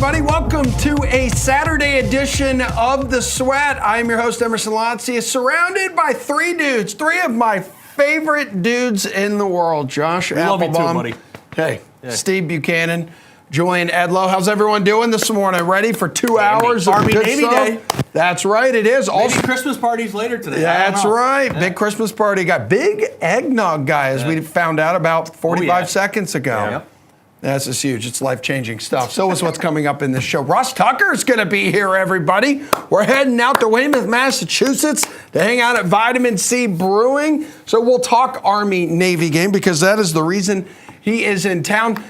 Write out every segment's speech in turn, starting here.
everybody. Welcome to a Saturday edition of The Sweat. I am your host, Emerson Lotzi, surrounded by three dudes, three of my favorite dudes in the world. Josh Applebaum. Love you too, buddy. Hey, Steve Buchanan, Julian Edlow. How's everyone doing this morning? Ready for 2 hours of Army good Navy stuff? Day. That's right, it is. Maybe Christmas parties later today. That's right. Big Christmas party. Got big eggnog guy, as we found out about 45 seconds ago. Yep. This is huge. It's life-changing stuff. So is what's coming up in this show. Ross Tucker's going to be here, everybody. We're heading out to Weymouth, Massachusetts to hang out at Vitamin C Brewing. So we'll talk Army-Navy game because that is the reason he is in town.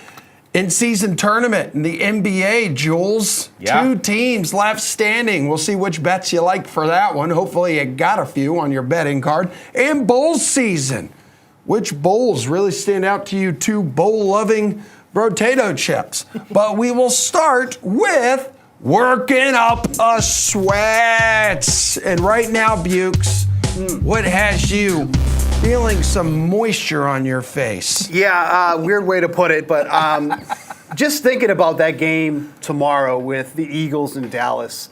In-season tournament in the NBA, Jules. Yeah. 2 teams left standing. We'll see which bets you like for that one. Hopefully you got a few on your betting card. And bowl season. Which bowls really stand out to you, 2 bowl-loving potato chips? But we will start with working up a sweat. And right now, Bukes, what has you feeling some moisture on your face? Yeah, weird way to put it, but just thinking about that game tomorrow with the Eagles in Dallas,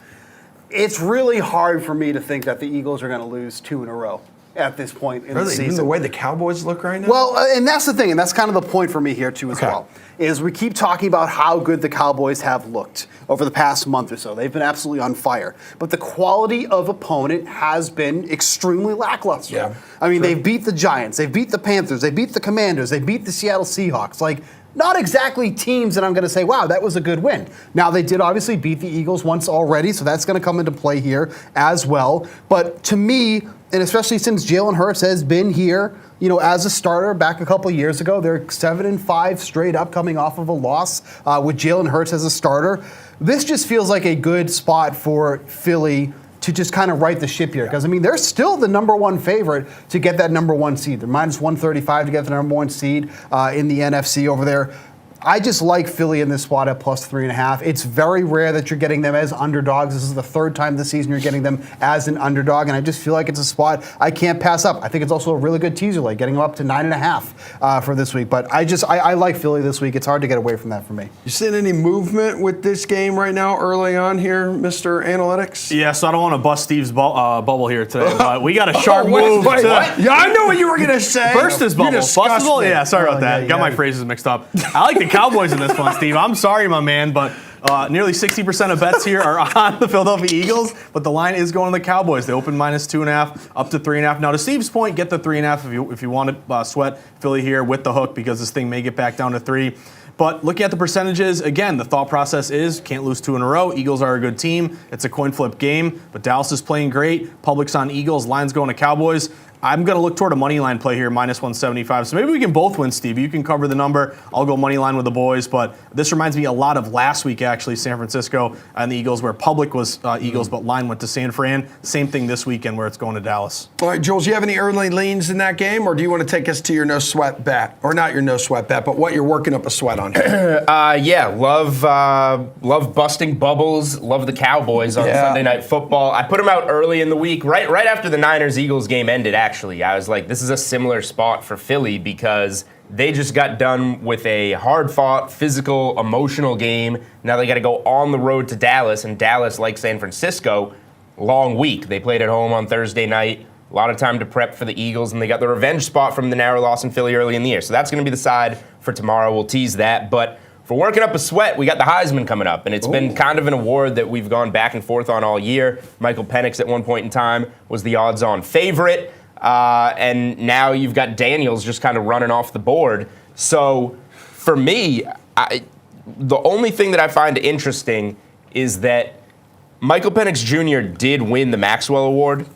it's really hard for me to think that the Eagles are going to lose 2 in a row at this point in the season. Even the way the Cowboys look right now? Well, and that's the thing, and that's kind of the point for me here too as well, is we keep talking about how good the Cowboys have looked over the past month or so. They've been absolutely on fire. But the quality of opponent has been extremely lackluster. Yeah, I mean, they've beat the Giants, they've beat the Panthers, they beat the Commanders, they beat the Seattle Seahawks. Like, not exactly teams that I'm going to say, wow, that was a good win. Now, they did obviously beat the Eagles once already, so that's going to come into play here as well. But to me, and especially since Jalen Hurts has been here, as a starter back a couple years ago, they're 7-5 straight up coming off of a loss with Jalen Hurts as a starter. This just feels like a good spot for Philly to just kind of right the ship here. Because, they're still the number 1 favorite to get that number 1 seed. They're minus 135 to get the number 1 seed in the NFC over there. I just like Philly in this spot at plus 3.5. It's very rare that you're getting them as underdogs. This is the 3rd time this season you're getting them as an underdog, and I just feel like it's a spot I can't pass up. I think it's also a really good teaser lay, getting them up to 9.5 for this week. But I like Philly this week. It's hard to get away from that for me. You seeing any movement with this game right now early on here, Mr. Analytics? Yeah, so I don't want to bust Steve's bubble here today, but we got a sharp move. Wait, what? Yeah, I know what you were going to say. Burst his bubble. Bustable? Yeah, sorry about that. Yeah, Got my phrases mixed up. I like the Cowboys in this one, Steve. I'm sorry, my man, but nearly 60% of bets here are on the Philadelphia Eagles, but the line is going to the Cowboys. They open minus 2.5 up to 3.5. Now, to Steve's point, get the 3.5 if you want to sweat Philly here with the hook because this thing may get back down to 3. But looking at the percentages, again, the thought process is can't lose 2 in a row. Eagles are a good team. It's a coin flip game, but Dallas is playing great. Public's on Eagles. Line's going to Cowboys. I'm going to look toward a money line play here, minus 175. So maybe we can both win, Steve. You can cover the number. I'll go money line with the boys. But this reminds me a lot of last week, actually, San Francisco and the Eagles, where public was Eagles, but line went to San Fran. Same thing this weekend where it's going to Dallas. All right, Jules, you have any early leans in that game, or do you want to take us to your no sweat bet? Or not your no sweat bet, but what you're working up a sweat on here? Love busting bubbles. Love the Cowboys on Sunday Night Football. I put them out early in the week, right after the Niners-Eagles game ended, actually. I was like, this is a similar spot for Philly because they just got done with a hard-fought, physical, emotional game. Now they got to go on the road to Dallas, and Dallas, like San Francisco, long week. They played at home on Thursday night. A lot of time to prep for the Eagles, and they got the revenge spot from the narrow loss in Philly early in the year. So that's going to be the side for tomorrow. We'll tease that. But for working up a sweat, we got the Heisman coming up, and it's been kind of an award that we've gone back and forth on all year. Michael Penix at one point in time was the odds-on favorite. And now you've got Daniels just kind of running off the board. So for me, the only thing that I find interesting is that Michael Penix Jr. did win the Maxwell Award.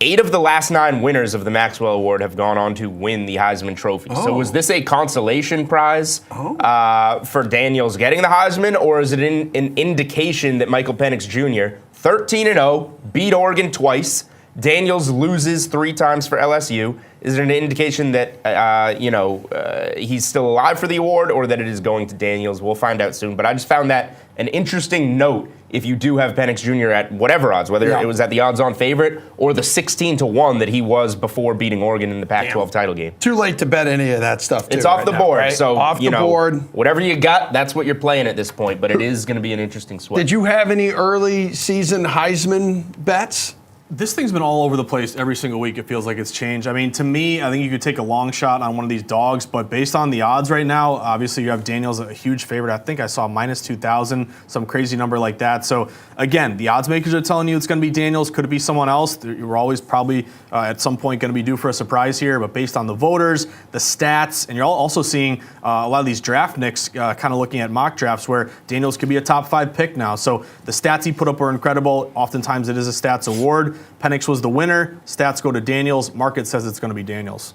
8 of the last 9 winners of the Maxwell Award have gone on to win the Heisman Trophy. So was this a consolation prize for Daniels getting the Heisman, or is it an indication that Michael Penix Jr., 13-0, beat Oregon twice, Daniels loses 3 times for LSU. Is it an indication that, he's still alive for the award or that it is going to Daniels? We'll find out soon. But I just found that an interesting note if you do have Penix Jr. at whatever odds, whether it was at the odds-on favorite or the 16-1 that he was before beating Oregon in the Pac-12 title game. Too late to bet any of that stuff, too. It's off the board. Right? So, off the board. Whatever you got, that's what you're playing at this point. But it is going to be an interesting sweat. Did you have any early season Heisman bets? This thing's been all over the place every single week. It feels like it's changed. I mean, to me, I think you could take a long shot on one of these dogs, but based on the odds right now, obviously you have Daniels a huge favorite. I think I saw minus 2,000, some crazy number like that. So again, the odds makers are telling you it's going to be Daniels. Could it be someone else? You're always probably at some point going to be due for a surprise here, but based on the voters, the stats, and you're also seeing a lot of these draft nicks kind of looking at mock drafts where Daniels could be a top 5 pick now. So the stats he put up were incredible. Oftentimes it is a stats award. Penix was the winner. Stats go to Daniels. Market says it's going to be Daniels.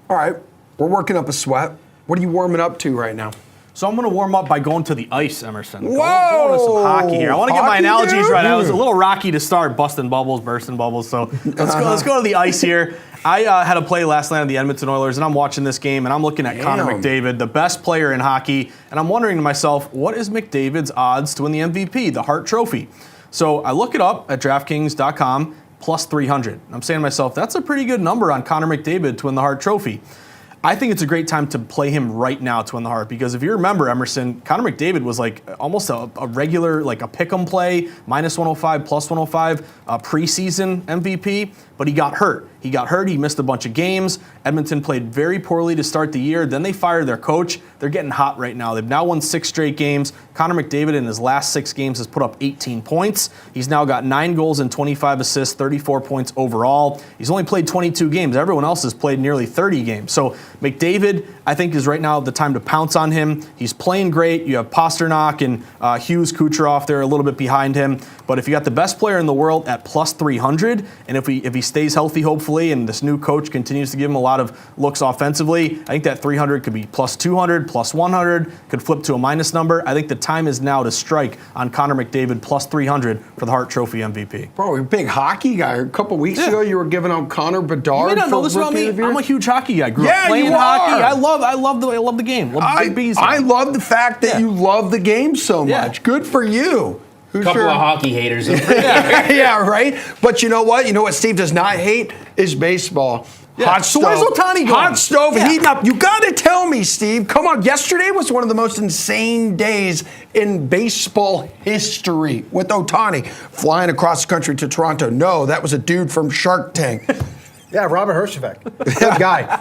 All right. We're working up a sweat. What are you warming up to right now? So I'm going to warm up by going to the ice, Emerson. Whoa! Going to some hockey here. I want to get my Hockey, analogies dude? right. I was a little rocky to start, busting bubbles, bursting bubbles. So let's go to the ice here. I had a play last night on the Edmonton Oilers, and I'm watching this game, and I'm looking at Connor McDavid, the best player in hockey, and I'm wondering to myself, what is McDavid's odds to win the MVP, the Hart Trophy? So I look it up at DraftKings.com. Plus 300. I'm saying to myself, that's a pretty good number on Connor McDavid to win the Hart Trophy. I think it's a great time to play him right now to win the Hart because if you remember, Emerson, Connor McDavid was like almost a regular, like a pick'em play, minus 105, plus 105 preseason MVP, but he got hurt. He missed a bunch of games. Edmonton played very poorly to start the year. Then they fired their coach. They're getting hot right now. They've now won 6 straight games. Connor McDavid in his last 6 games has put up 18 points. He's now got 9 goals and 25 assists, 34 points overall. He's only played 22 games. Everyone else has played nearly 30 games. So McDavid, I think, is right now the time to pounce on him. He's playing great. You have Pasternak and Hughes, Kucherov there a little bit behind him. But if you got the best player in the world at plus 300, and if he stays healthy, hopefully, and this new coach continues to give him a lot of looks offensively, I think that 300 could be plus 200, plus 100, could flip to a minus number. I think the time is now to strike on Connor McDavid plus 300 for the Hart Trophy MVP. Bro, you're a big hockey guy. A couple weeks ago, you were giving out Connor Bedard. You may not know this about me. I'm a huge hockey guy. Grew up playing you hockey. are. I love the game. I love the fact that you love the game so much. Good for you. Couple of hockey haters. Yeah, right? But you know what? You know what Steve does not hate is baseball. Yeah. Hot So stove. where's Ohtani going? Hot stove Yeah. heating up. You got to tell me, Steve. Come on. Yesterday was one of the most insane days in baseball history with Ohtani flying across the country to Toronto. No, that was a dude from Shark Tank. Yeah, Robert Herjavec. Good guy.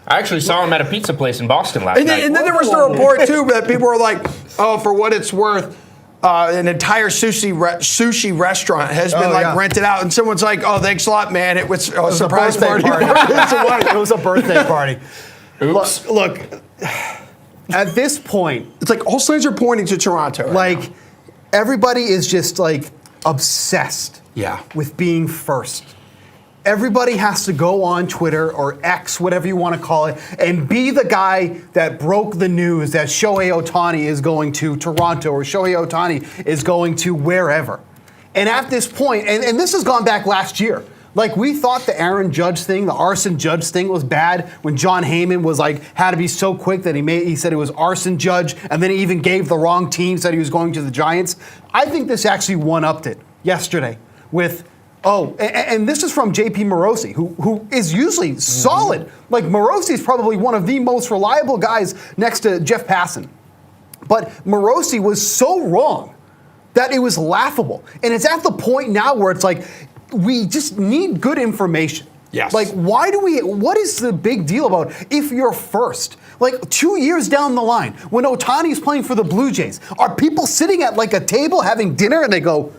I actually saw him at a pizza place in Boston last night. And then there was the report, too, that people were like, oh, for what it's worth, an entire sushi restaurant has been rented out, and someone's like, "Oh, thanks a lot, man. It was a surprise party." It was a birthday party. Oops. Look, at this point, It's like all signs are pointing to Toronto. Right now. Everybody is just like obsessed with being first. Everybody has to go on Twitter or X, whatever you want to call it, and be the guy that broke the news that Shohei Ohtani is going to Toronto or Shohei Ohtani is going to wherever. And at this point, and this has gone back last year, like we thought the Aaron Judge thing, the arson Judge thing was bad when John Heyman was like, had to be so quick that he said it was arson Judge, and then he even gave the wrong team, said he was going to the Giants. I think this actually one-upped it yesterday with, and this is from JP Morosi, who is usually solid. Like Morosi is probably one of the most reliable guys next to Jeff Passan. But Morosi was so wrong that it was laughable. And it's at the point now where it's like, we just need good information. Yes. Like, what is the big deal about if you're first? Like 2 years down the line, when Ohtani's playing for the Blue Jays, are people sitting at like a table having dinner and they go,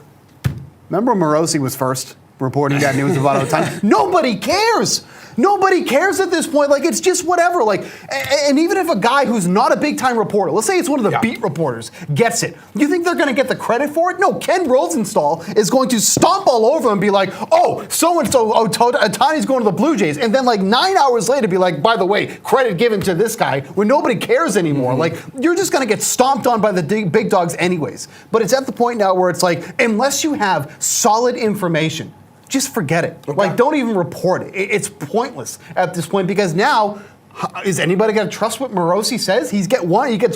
remember Morosi was first reporting that news about Ohtani? Nobody cares. Nobody cares at this point. Like, it's just whatever. Like, and even if a guy who's not a big-time reporter, let's say it's one of the beat reporters, gets it, you think they're going to get the credit for it? No, Ken Rosenthal is going to stomp all over him and be like, oh, so-and-so, Ohtani's going to the Blue Jays. And then, like, 9 hours later, be like, by the way, credit given to this guy when nobody cares anymore. Mm-hmm. Like, you're just going to get stomped on by the big dogs anyways. But it's at the point now where it's like, unless you have solid information, just forget it. Okay. Like, don't even report it. It's pointless at this point because now, is anybody going to trust what Morosi says? He gets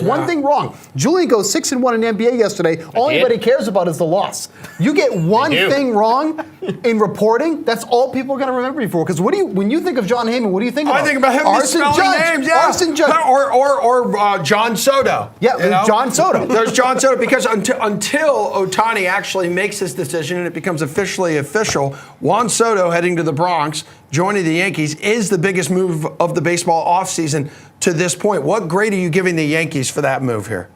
one thing wrong. Julian goes 6-1 in NBA yesterday. All anybody cares about is the loss. You get one thing wrong in reporting, that's all people are going to remember you for. Because when you think of John Heyman, what do you think about? I think about him Arson misspelling names, yeah. Arson Judge. Or John Soto. Yeah, there's John Soto. There's John Soto because until Ohtani actually makes his decision and it becomes officially official, Juan Soto heading to the Bronx, joining the Yankees, is the biggest move of the baseball offseason to this point. What grade are you giving the Yankees for that move here?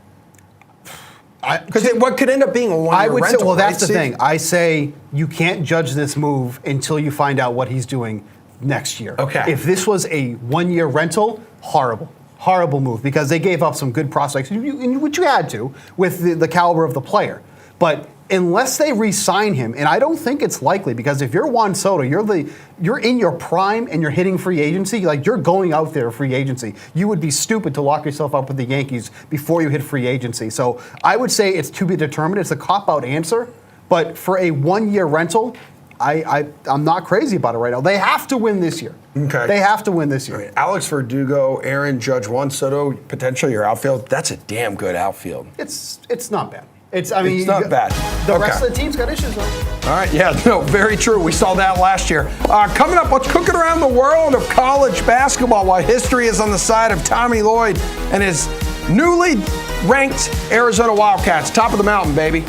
Because what could end up being a one-year I would rental, say, well, that's right? the thing. I say you can't judge this move until you find out what he's doing next year. Okay. If this was a one-year rental, horrible move because they gave up some good prospects, which you had to with the caliber of the player. But unless they re-sign him, and I don't think it's likely because if you're Juan Soto, you're in your prime and you're hitting free agency, like you're going out there free agency. You would be stupid to lock yourself up with the Yankees before you hit free agency. So I would say it's to be determined. It's a cop-out answer, but for a one-year rental, I'm not crazy about it right now. They have to win this year. Okay. They have to win this year. Right. Alex Verdugo, Aaron Judge, Juan Soto, potentially your outfield. That's a damn good outfield. It's not bad. It's not bad. The rest of the team's got issues, though. All right, yeah, no, very true. We saw that last year. Coming up, what's cooking around the world of college basketball while history is on the side of Tommy Lloyd and his newly ranked Arizona Wildcats. Top of the mountain, baby.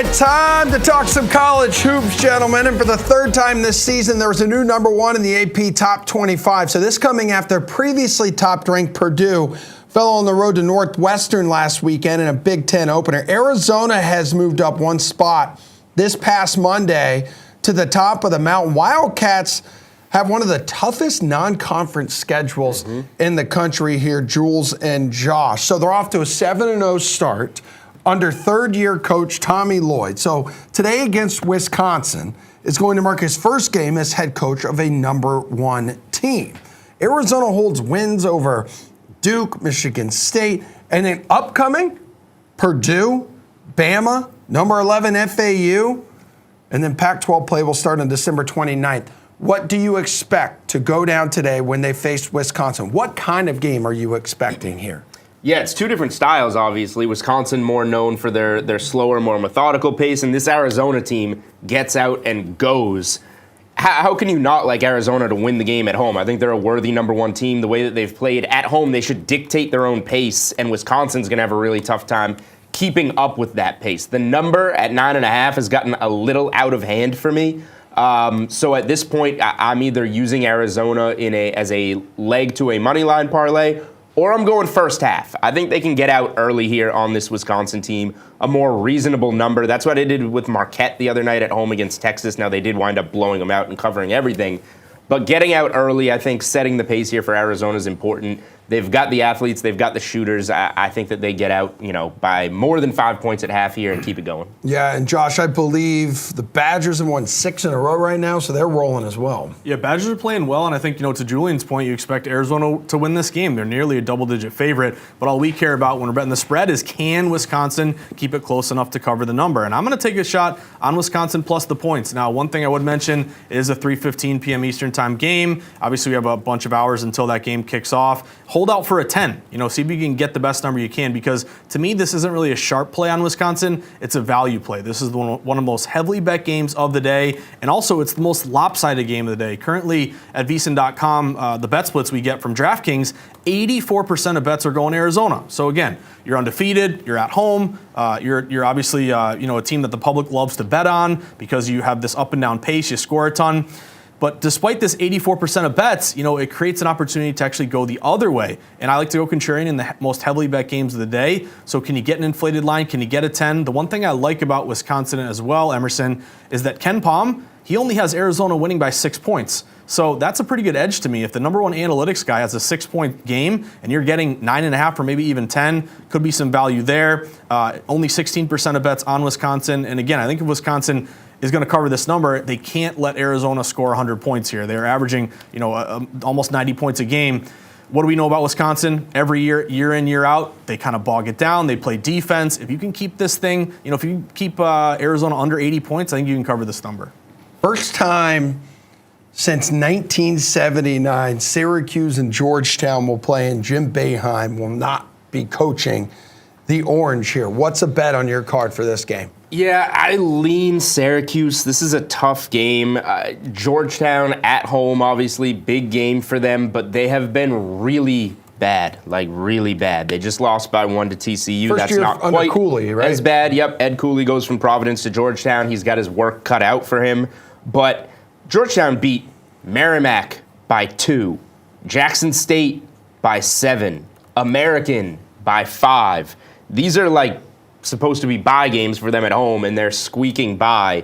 right, time to talk some college hoops, gentlemen. And for the third time this season, there was a new number one in the AP Top 25. So this coming after previously top-ranked Purdue fell on the road to Northwestern last weekend in a Big Ten opener. Arizona has moved up one spot this past Monday to the top of the mountain. Wildcats have one of the toughest non-conference schedules in the country here, Jules and Josh. So they're off to a 7-0 start under third-year coach Tommy Lloyd. So today against Wisconsin is going to mark his first game as head coach of a number one team. Arizona holds wins over Duke, Michigan State, and then upcoming Purdue, Bama, number 11 FAU, and then Pac-12 play will start on December 29th. What do you expect to go down today when they face Wisconsin? What kind of game are you expecting here? Yeah, it's two different styles, obviously. Wisconsin more known for their slower, more methodical pace, and this Arizona team gets out and goes. How can you not like Arizona to win the game at home? I think they're a worthy number one team. The way that they've played at home, they should dictate their own pace, and Wisconsin's going to have a really tough time keeping up with that pace. The number at 9.5 has gotten a little out of hand for me. So at this point, I'm either using Arizona as a leg to a money line parlay, or I'm going first half. I think they can get out early here on this Wisconsin team, a more reasonable number. That's what I did with Marquette the other night at home against Texas. Now they did wind up blowing them out and covering everything. But getting out early, I think setting the pace here for Arizona is important. They've got the athletes, they've got the shooters. I think that they get out, by more than 5 points at half here and keep it going. Yeah, and Josh, I believe the Badgers have won 6 in a row right now, so they're rolling as well. Yeah, Badgers are playing well, and I think, to Julian's point, you expect Arizona to win this game. They're nearly a double-digit favorite, but all we care about when we're betting the spread is can Wisconsin keep it close enough to cover the number? And I'm going to take a shot on Wisconsin plus the points. Now, one thing I would mention is a 3:15 p.m. Eastern time game. Obviously, we have a bunch of hours until that game kicks off. Hold out for a 10. See if you can get the best number you can, because to me, this isn't really a sharp play on Wisconsin. It's a value play. This is one of the most heavily bet games of the day, and also it's the most lopsided game of the day. Currently at VSiN.com, the bet splits we get from DraftKings, 84% of bets are going Arizona. So again, you're undefeated, you're at home, you're obviously a team that the public loves to bet on because you have this up and down pace, you score a ton. But despite this 84% of bets, it creates an opportunity to actually go the other way. And I like to go contrarian in the most heavily bet games of the day. So can you get an inflated line? Can you get a 10? The one thing I like about Wisconsin as well, Emerson, is that Ken Pom, he only has Arizona winning by 6 points. So that's a pretty good edge to me. If the number one analytics guy has a 6-point game and you're getting 9.5 or maybe even 10, could be some value there. Only 16% of bets on Wisconsin. And again, I think if Wisconsin is going to cover this number, they can't let Arizona score 100 points here. They're averaging, almost 90 points a game. What do we know about Wisconsin? Every year, year in, year out, they kind of bog it down. They play defense. If you can keep this thing, if you can keep Arizona under 80 points, I think you can cover this number. First time since 1979, Syracuse and Georgetown will play, and Jim Boeheim will not be coaching the Orange here. What's a bet on your card for this game? Yeah, I lean Syracuse. This is a tough game. Georgetown at home, obviously, big game for them, but they have been really bad, really bad. They just lost by 1 to TCU. First That's year not under quite Cooley, right? as bad. Yep, Ed Cooley goes from Providence to Georgetown. He's got his work cut out for him. But Georgetown beat Merrimack by 2, Jackson State by 7, American by 5. These are supposed to be bye games for them at home, and they're squeaking by.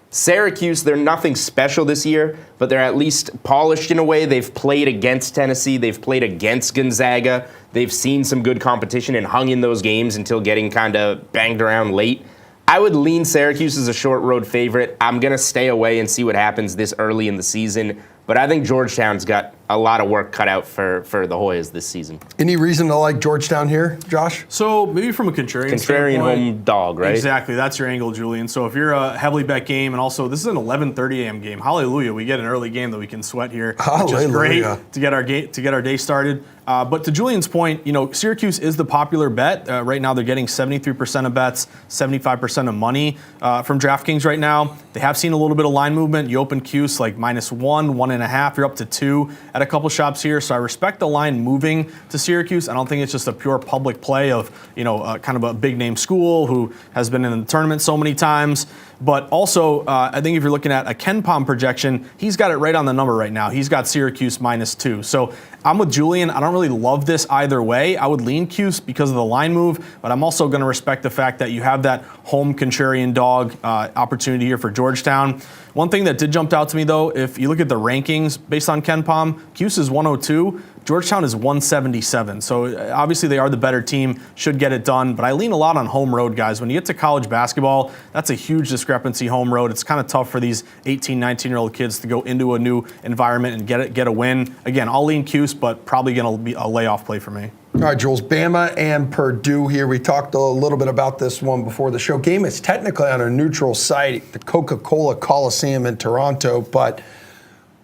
Syracuse, they're nothing special this year, but they're at least polished in a way. They've played against Tennessee. They've played against Gonzaga. They've seen some good competition and hung in those games until getting kind of banged around late. I would lean Syracuse as a short road favorite. I'm going to stay away and see what happens this early in the season. But I think Georgetown's got a lot of work cut out for the Hoyas this season. Any reason to like Georgetown here, Josh? So maybe from a contrarian standpoint, home dog, right? Exactly. That's your angle, Julian. So if you're a heavily bet game, and also this is an 11:30 a.m. game. Hallelujah. We get an early game that we can sweat here, which is great to get our day started. But to Julian's point, Syracuse is the popular bet. Right now they're getting 73% of bets, 75% of money from DraftKings right now. They have seen a little bit of line movement. You open Cuse -1, 1.5. You're up to 2 at at a couple shops here, so I respect the line moving to Syracuse. I don't think it's just a pure public play of, kind of a big-name school who has been in the tournament so many times. But also, I think if you're looking at a KenPom projection, he's got it right on the number right now. He's got Syracuse -2. So I'm with Julian. I don't really love this either way. I would lean Cuse because of the line move, but I'm also going to respect the fact that you have that home contrarian dog opportunity here for Georgetown. One thing that did jump out to me, though, if you look at the rankings based on KenPom, Cuse is 102. Georgetown is 177. So obviously they are the better team, should get it done. But I lean a lot on home road, guys. When you get to college basketball, that's a huge discrepancy home road. It's kind of tough for these 18, 19-year-old kids to go into a new environment and get a win. Again, I'll lean Cuse, but probably going to be a layoff play for me. All right, Jules, Bama and Purdue here. We talked a little bit about this one before the show. Game is technically on a neutral site, the Coca-Cola Coliseum in Toronto, but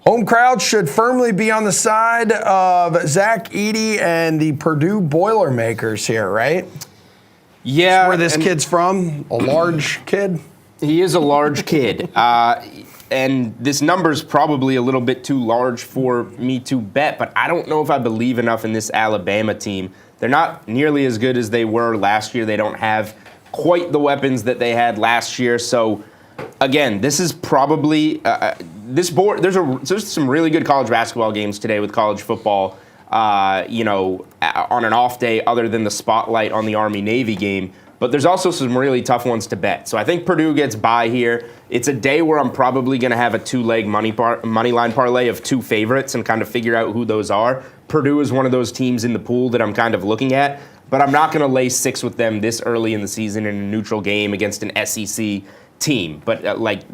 home crowd should firmly be on the side of Zach Edey and the Purdue Boilermakers here, right? Yeah. That's where this kid's from, a large kid. He is a large kid. And this number's probably a little bit too large for me to bet, but I don't know if I believe enough in this Alabama team. They're not nearly as good as they were last year. They don't have quite the weapons that they had last year. So, again, this is probably this board. There's some really good college basketball games today with college football. On an off day, other than the spotlight on the Army-Navy game. But there's also some really tough ones to bet. So I think Purdue gets by here. It's a day where I'm probably going to have a two-leg money line parlay of two favorites and kind of figure out who those are. Purdue is one of those teams in the pool that I'm kind of looking at, but I'm not going to lay 6 with them this early in the season in a neutral game against an SEC team. But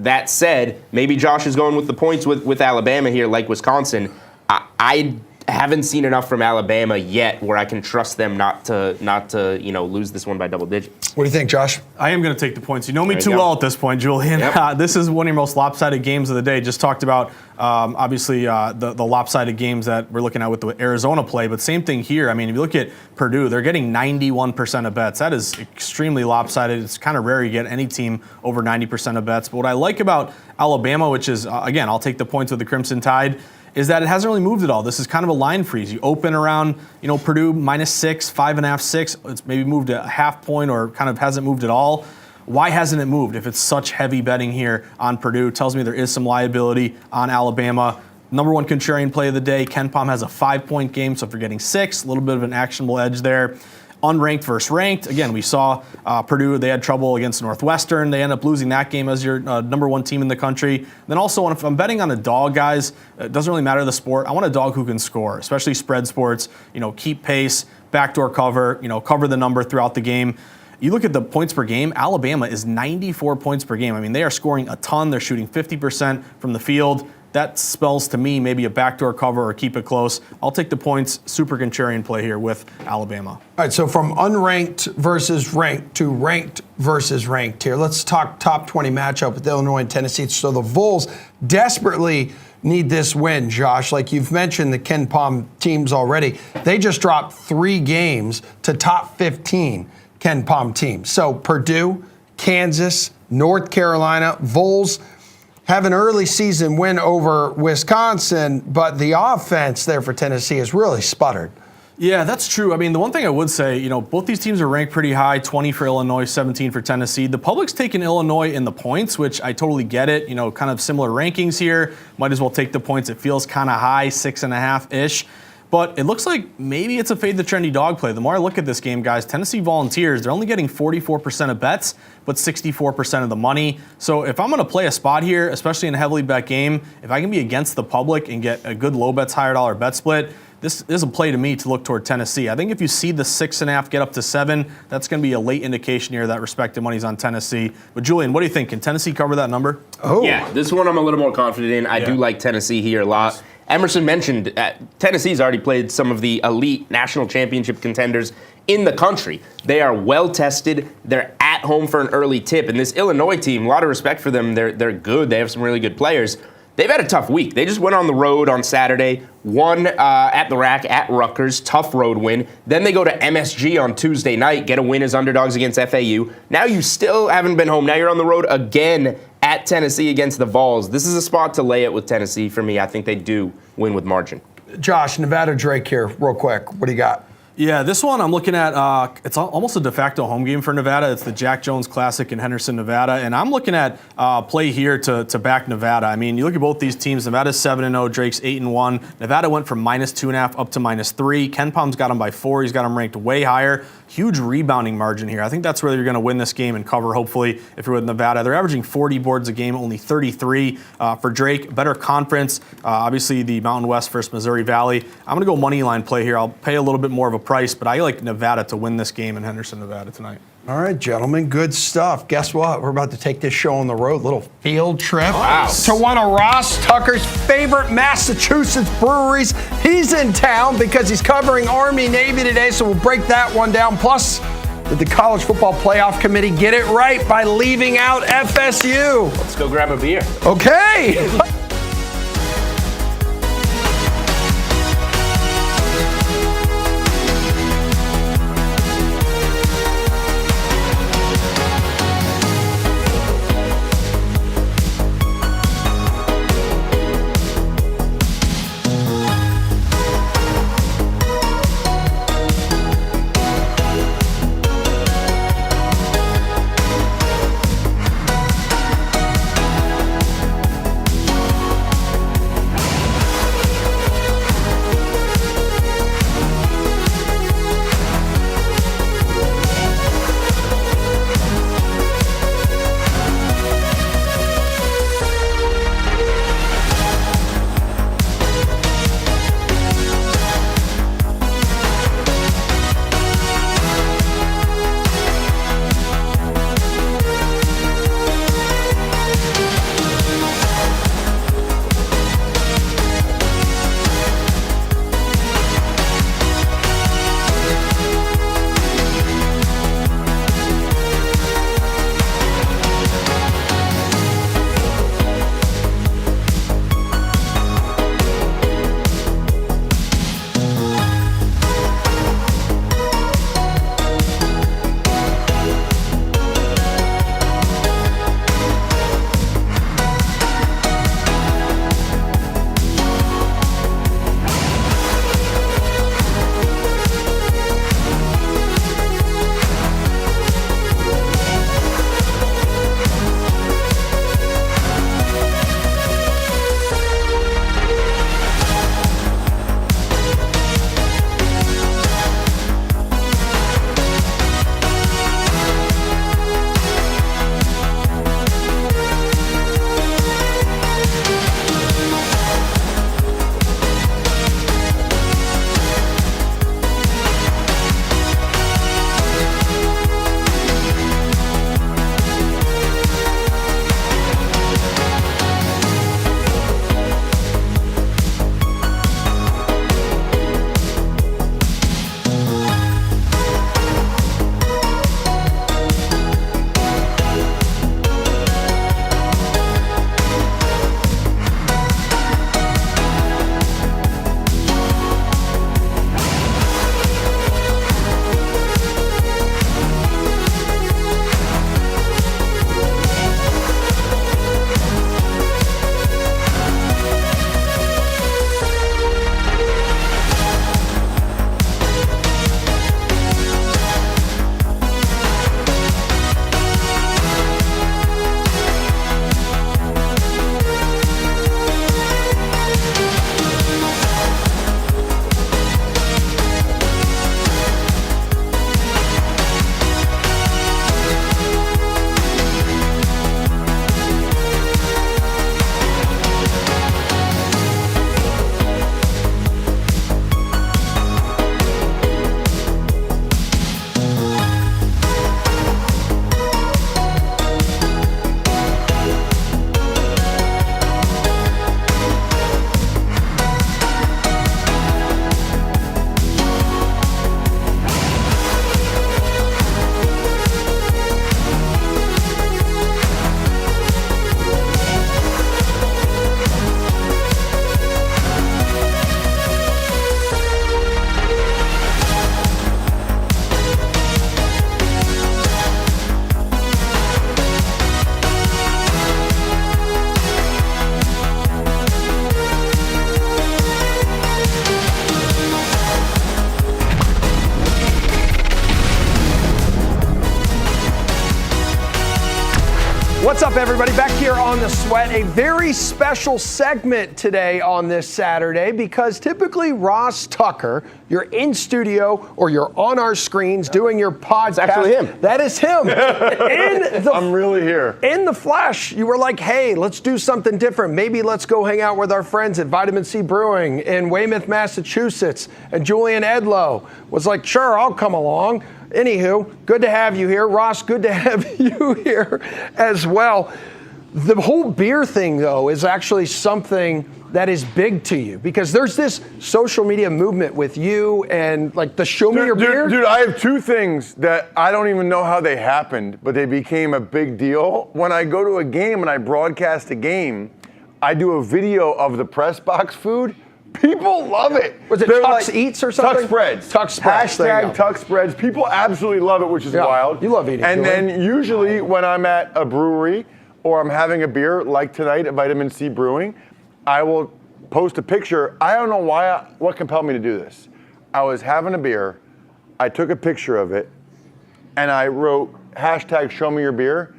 that said, maybe Josh is going with the points with Alabama here, like Wisconsin. I haven't seen enough from Alabama yet where I can trust them not to lose this one by double digits. What do you think, Josh? I am going to take the points. You know me too well at this point, Julian. Yep. This is one of your most lopsided games of the day. Just talked about, obviously, the lopsided games that we're looking at with the Arizona play, but same thing here. I mean, if you look at Purdue, they're getting 91% of bets. That is extremely lopsided. It's kind of rare you get any team over 90% of bets. But what I like about Alabama, which is, again, I'll take the points with the Crimson Tide, is that it hasn't really moved at all. This is kind of a line freeze. You open around, Purdue -6, 5.5, 6. It's maybe moved a half point or kind of hasn't moved at all. Why hasn't it moved? If it's such heavy betting here on Purdue, it tells me there is some liability on Alabama. Number one contrarian play of the day, KenPom has a 5-point game, so if you're getting 6, a little bit of an actionable edge there. Unranked versus ranked. Again, we saw Purdue, they had trouble against Northwestern. They end up losing that game as your number one team in the country. Then also, if I'm betting on a dog, guys, it doesn't really matter the sport. I want a dog who can score, especially spread sports. Keep pace, backdoor cover, cover the number throughout the game. You look at the points per game, Alabama is 94 points per game. I mean, they are scoring a ton. They're shooting 50% from the field. That spells to me maybe a backdoor cover or keep it close. I'll take the points, super contrarian play here with Alabama. All right, so from unranked versus ranked to ranked versus ranked here. Let's talk top 20 matchup with Illinois and Tennessee. So the Vols desperately need this win, Josh. Like you've mentioned the KenPom teams already. They just dropped 3 games to top 15 KenPom teams. So Purdue, Kansas, North Carolina, Vols have an early season win over Wisconsin, but the offense there for Tennessee has really sputtered. Yeah, that's true. I mean, the one thing I would say, both these teams are ranked pretty high, 20 for Illinois, 17 for Tennessee. The public's taken Illinois in the points, which I totally get it. Kind of similar rankings here. Might as well take the points. It feels kind of high, 6.5-ish. But it looks like maybe it's a fade the trendy dog play. The more I look at this game, guys, Tennessee Volunteers, they're only getting 44% of bets, but 64% of the money. So if I'm going to play a spot here, especially in a heavily bet game, if I can be against the public and get a good low bets, higher dollar bet split, this is a play to me to look toward Tennessee. I think if you see the 6.5 get up to 7, that's going to be a late indication here that respected money's on Tennessee. But Julian, what do you think? Can Tennessee cover that number? Oh, yeah, this one I'm a little more confident in. I do like Tennessee here a lot. Emerson mentioned Tennessee's already played some of the elite national championship contenders in the country. They are well tested. They're at home for an early tip. And this Illinois team, a lot of respect for them. They're good. They have some really good players. They've had a tough week. They just went on the road on Saturday, won at the rack at Rutgers, tough road win. Then they go to MSG on Tuesday night, get a win as underdogs against FAU. Now you still haven't been home. Now you're on the road again at Tennessee against the Vols. This is a spot to lay it with Tennessee for me. I think they do win with margin. Josh, Nevada Drake here, real quick. What do you got? Yeah, this one I'm looking at, it's almost a de facto home game for Nevada. It's the Jack Jones Classic in Henderson, Nevada. And I'm looking at play here to back Nevada. I mean, you look at both these teams. Nevada's 7-0, Drake's 8-1. Nevada went from -2.5 up to -3. Ken Palm's got them by 4. He's got them ranked way higher. Huge rebounding margin here. I think that's where you're going to win this game and cover, hopefully, if you're with Nevada. They're averaging 40 boards a game, only 33 for Drake. Better conference. Obviously, the Mountain West versus Missouri Valley. I'm going to go money line play here. I'll pay a little bit more of a price, but I like Nevada to win this game in Henderson, Nevada tonight. All right, gentlemen, good stuff. Guess what? We're about to take this show on the road. Little field trip to one of Ross Tucker's favorite Massachusetts breweries. He's in town because he's covering Army-Navy today, so we'll break that one down. Plus, did the College Football Playoff Committee get it right by leaving out FSU? Let's go grab a beer. Okay. What's up, everybody? Back here on The Sweat. A very special segment today on this Saturday because typically Ross Tucker, you're in studio or you're on our screens doing your podcast. It's actually him. That is him. I'm really here. In the flesh, you were like, hey, let's do something different. Maybe let's go hang out with our friends at Vitamin C Brewing in Weymouth, Massachusetts. And Julian Edlow was like, sure, I'll come along. Anywho, good to have you here. Ross, good to have you here as well. The whole beer thing, though, is actually something that is big to you because there's this social media movement with you and like the show me your beer. Dude, I have two things that I don't even know how they happened, but they became a big deal. When I go to a game and I broadcast a game, I do a video of the press box food. People love it. Was it They're Tux Eats or something? Tux Spreads. Tux Spreads. Hashtag Tux Spreads. People absolutely love it, which is wild. You love eating. And then usually when I'm at a brewery or I'm having a beer, like tonight at Vitamin C Brewing, I will post a picture. I don't know what compelled me to do this. I was having a beer, I took a picture of it, and I wrote hashtag show me your beer.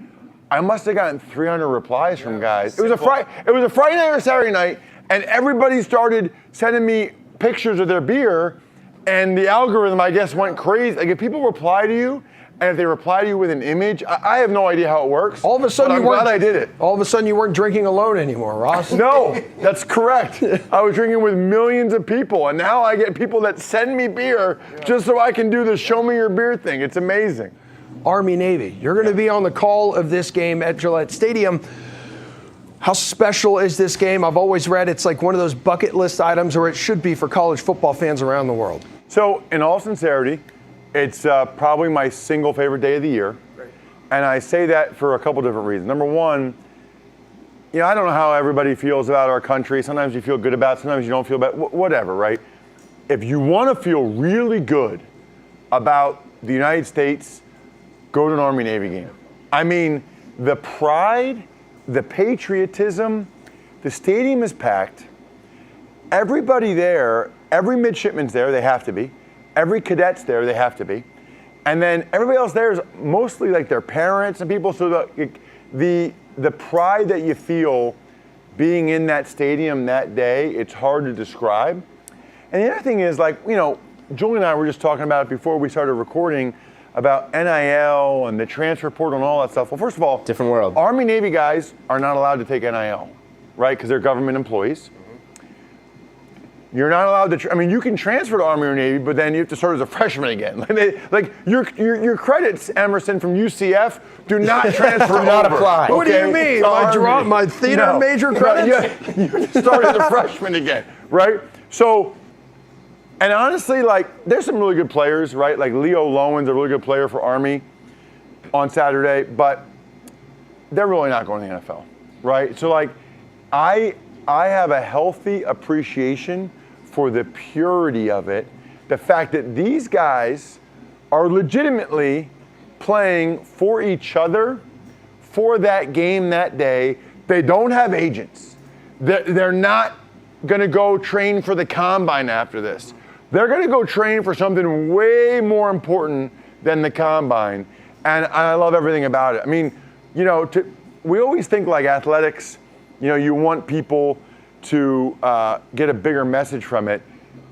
I must have gotten 300 replies from guys. It was a Friday night or Saturday night, and everybody started sending me pictures of their beer, and the algorithm, I guess, went crazy. Like if people reply to you, and if they reply to you with an image, I have no idea how it works. All of a sudden, I'm glad I did it. All of a sudden, you weren't drinking alone anymore, Ross. No, that's correct. I was drinking with millions of people, and now I get people that send me beer just so I can do the show me your beer thing. It's amazing. Army-Navy, you're going to be on the call of this game at Gillette Stadium. How special is this game? I've always read it's like one of those bucket list items, or it should be for college football fans around the world. So, in all sincerity, it's probably my single favorite day of the year. Great. And I say that for a couple different reasons. Number one, I don't know how everybody feels about our country. Sometimes you feel good about it, sometimes you don't feel bad, whatever, right? If you want to feel really good about the United States, go to an Army-Navy game. I mean, the pride, the patriotism, the stadium is packed. Everybody there, every midshipman's there, they have to be. Every cadet's there, they have to be. And then everybody else there is mostly like their parents and people. So the pride that you feel being in that stadium that day, it's hard to describe. And the other thing is Julie and I were just talking about it before we started recording about NIL and the transfer portal and all that stuff. Well, first of all, different world. Army-Navy guys are not allowed to take NIL, right? Because they're government employees. You're not allowed to. You can transfer to Army or Navy, but then you have to start as a freshman again. Your credits, Emerson from UCF, do not transfer. Do not apply. What do you mean? My theater major credits? You start as a freshman again, right? So, and honestly, there's some really good players, right? Like Leo Lowen's a really good player for Army on Saturday, but they're really not going to the NFL, right? So, I have a healthy appreciation for the purity of it, the fact that these guys are legitimately playing for each other for that game that day. They don't have agents. They're not going to go train for the combine after this. They're going to go train for something way more important than the combine, and I love everything about it. We always think like athletics, you want people to get a bigger message from it.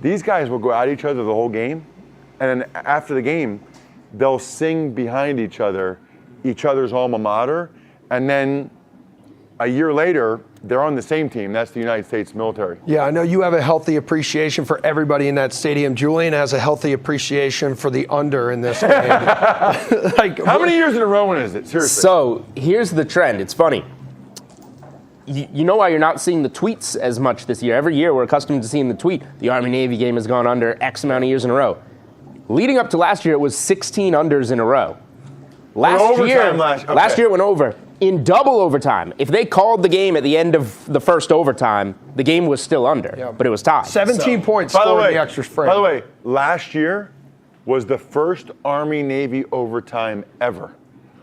These guys will go at each other the whole game, and then after the game, they'll sing behind each other's alma mater, and then a year later, they're on the same team. That's the United States military. Yeah, I know you have a healthy appreciation for everybody in that stadium. Julian has a healthy appreciation for the under in this game. How many years in a row is it? Seriously. So here's the trend. It's funny. You know why you're not seeing the tweets as much this year? Every year we're accustomed to seeing the tweet. The Army-Navy game has gone under X amount of years in a row. Leading up to last year, it was 16 unders in a row. Last year it went over in double overtime. If they called the game at the end of the first overtime, the game was still under, but it was tied. 17 points scored in the extra frame. By the way, last year was the first Army-Navy overtime ever,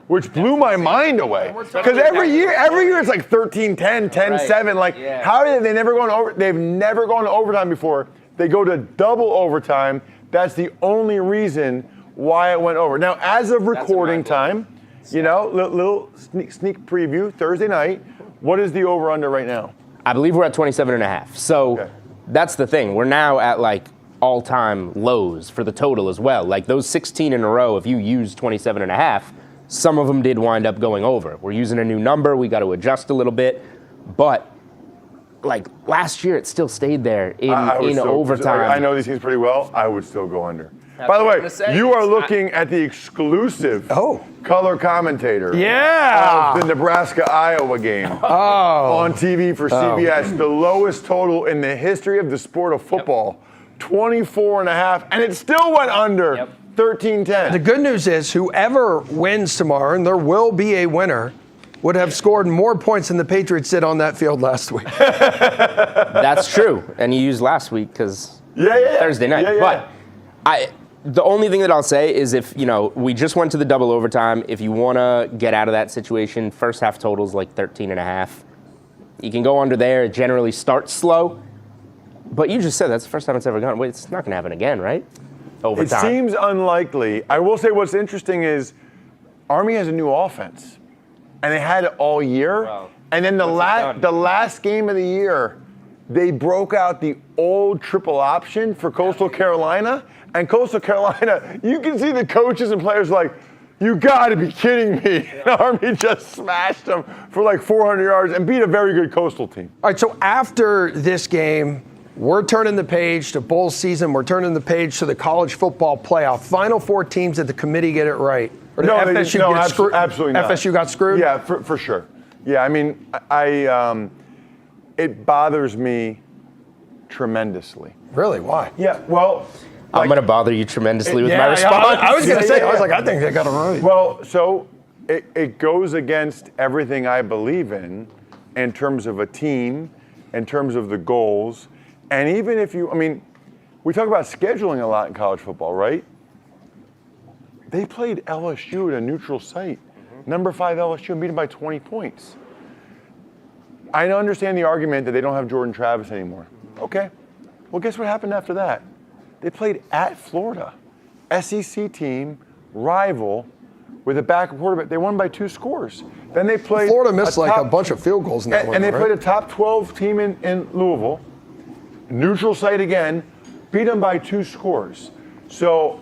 which blew my mind away. Because every year it's like 13-10, 10-7. How did they never gone over? They've never gone to overtime before. They go to double overtime. That's the only reason why it went over. Now, as of recording time, You know, little sneak preview, Thursday night. What is the over-under right now? I believe we're at 27.5. So that's the thing. We're now at like all-time lows for the total as well. Like those 16 in a row, if you use 27.5, some of them did wind up going over. We're using a new number. We got to adjust a little bit. But like last year, it still stayed there in overtime. I know these teams pretty well. I would still go under. By the way, you are looking at the exclusive color commentator of the Nebraska-Iowa game on TV for CBS. The lowest total in the history of the sport of football, 24.5, and it still went under 13-10. The good news is whoever wins tomorrow, and there will be a winner, would have scored more points than the Patriots did on that field last week. That's true. And you used last week because Thursday night. But the only thing that I'll say is if, we just went to the double overtime, if you want to get out of that situation, first half total's like 13.5. You can go under there. It generally starts slow. But you just said that's the first time it's ever gone. Wait, it's not going to happen again, right? Overtime. It seems unlikely. I will say what's interesting is Army has a new offense. And they had it all year. Wow. And then the last game of the year, they broke out the old triple option for Coastal Carolina. And Coastal Carolina, you can see the coaches and players like, you got to be kidding me. And Army just smashed them for like 400 yards and beat a very good Coastal team. All right, so after this game, we're turning the page to bowl season. We're turning the page to the college football playoff. Final four teams, did the committee get it right? Or did FSU get screwed? Absolutely not. FSU got screwed? Yeah, for sure. Yeah, I mean, it bothers me tremendously. Really? Why? Yeah, well, I'm going to bother you tremendously with my response. I was going to say, I was like, I think they got it right. Well, so it goes against everything I believe in terms of a team, in terms of the goals. And even if we talk about scheduling a lot in college football, right? They played LSU at a neutral site. Number 5 LSU and beat them by 20 points. I understand the argument that they don't have Jordan Travis anymore. Okay. Well, guess what happened after that? They played at Florida. SEC team, rival, with a backup quarterback. They won by 2 scores. Then they played Florida missed a bunch of field goals in that one. And they played a top 12 team in Louisville. Neutral site again, beat them by 2 scores. So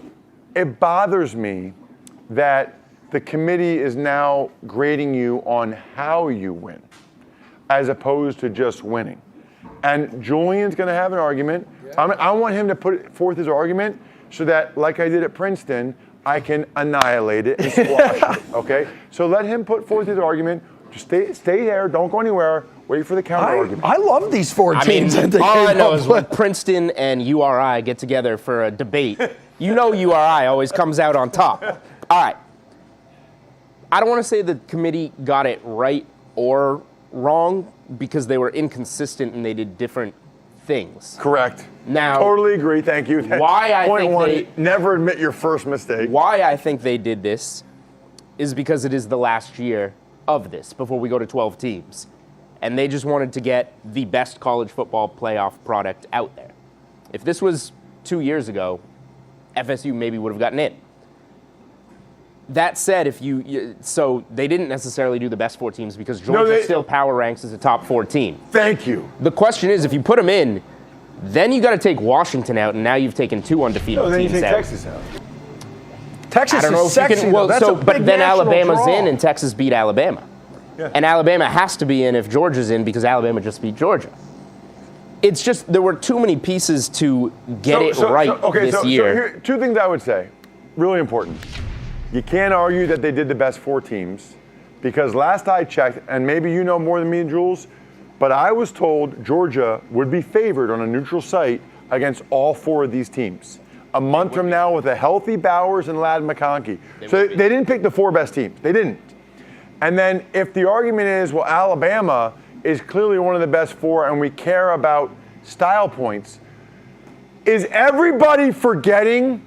it bothers me that the committee is now grading you on how you win as opposed to just winning. And Julian's going to have an argument. I want him to put forth his argument so that, like I did at Princeton, I can annihilate it and squash it, okay? So let him put forth his argument. Just stay there. Don't go anywhere. Wait for the counter argument. I love these 4 teams. All I know is when Princeton and URI get together for a debate, URI always comes out on top. All right. I don't want to say the committee got it right or wrong because they were inconsistent and they did different things. Correct. Now, totally agree. Thank you. Why I Point think one, never admit your first mistake. Why I think they did this is because it is the last year of this before we go to 12 teams. And they just wanted to get the best college football playoff product out there. If this was 2 years ago, FSU maybe would have gotten in. That said, so they didn't necessarily do the best 4 teams because Georgia still power ranks as a top 4 team. Thank you. The question is, if you put them in, then you got to take Washington out, and now you've taken 2 undefeated teams out. Then you take Texas out. Texas I don't know is sexy, but then Alabama's draw. in, and Texas beat Alabama. Yeah. And Alabama has to be in if Georgia's in because Alabama just beat Georgia. It's just there were too many pieces to get it right this year. So here, 2 things I would say, really important. You can't argue that they did the best 4 teams because last I checked, and maybe you know more than me and Jules, but I was told Georgia would be favored on a neutral site against all 4 of these teams. A month from now with a healthy Bowers and Ladd McConkey. So they didn't pick the 4 best teams. They didn't. And then if the argument is, well, Alabama is clearly one of the best 4 and we care about style points, is everybody forgetting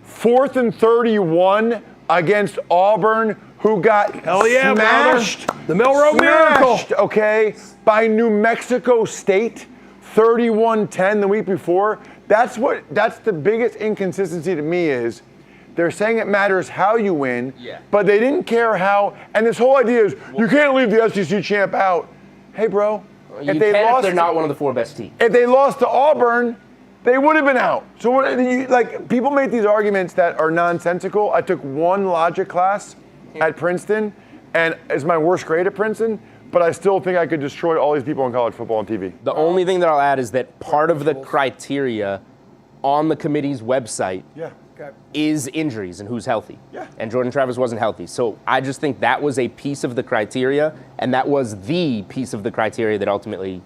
4th and 31 against Auburn, who got smashed? Brother. The Milroe Miracle. Okay, by New Mexico State, 31-10 the week before. That's the biggest inconsistency to me is They're saying it matters how you win, Yeah. but they didn't care how. And this whole idea is you can't leave the SEC champ out. Hey, bro, You can if they're not one of the 4 best teams. if they lost to Auburn, they would have been out. So people make these arguments that are nonsensical. I took one logic class at Princeton, and it's my worst grade at Princeton. But I still think I could destroy all these people in college football on TV. The only thing that I'll add is that part of the criteria on the committee's website is injuries and who's healthy. Yeah. And Jordan Travis wasn't healthy. So I just think that was a piece of the criteria, and that was the piece of the criteria that ultimately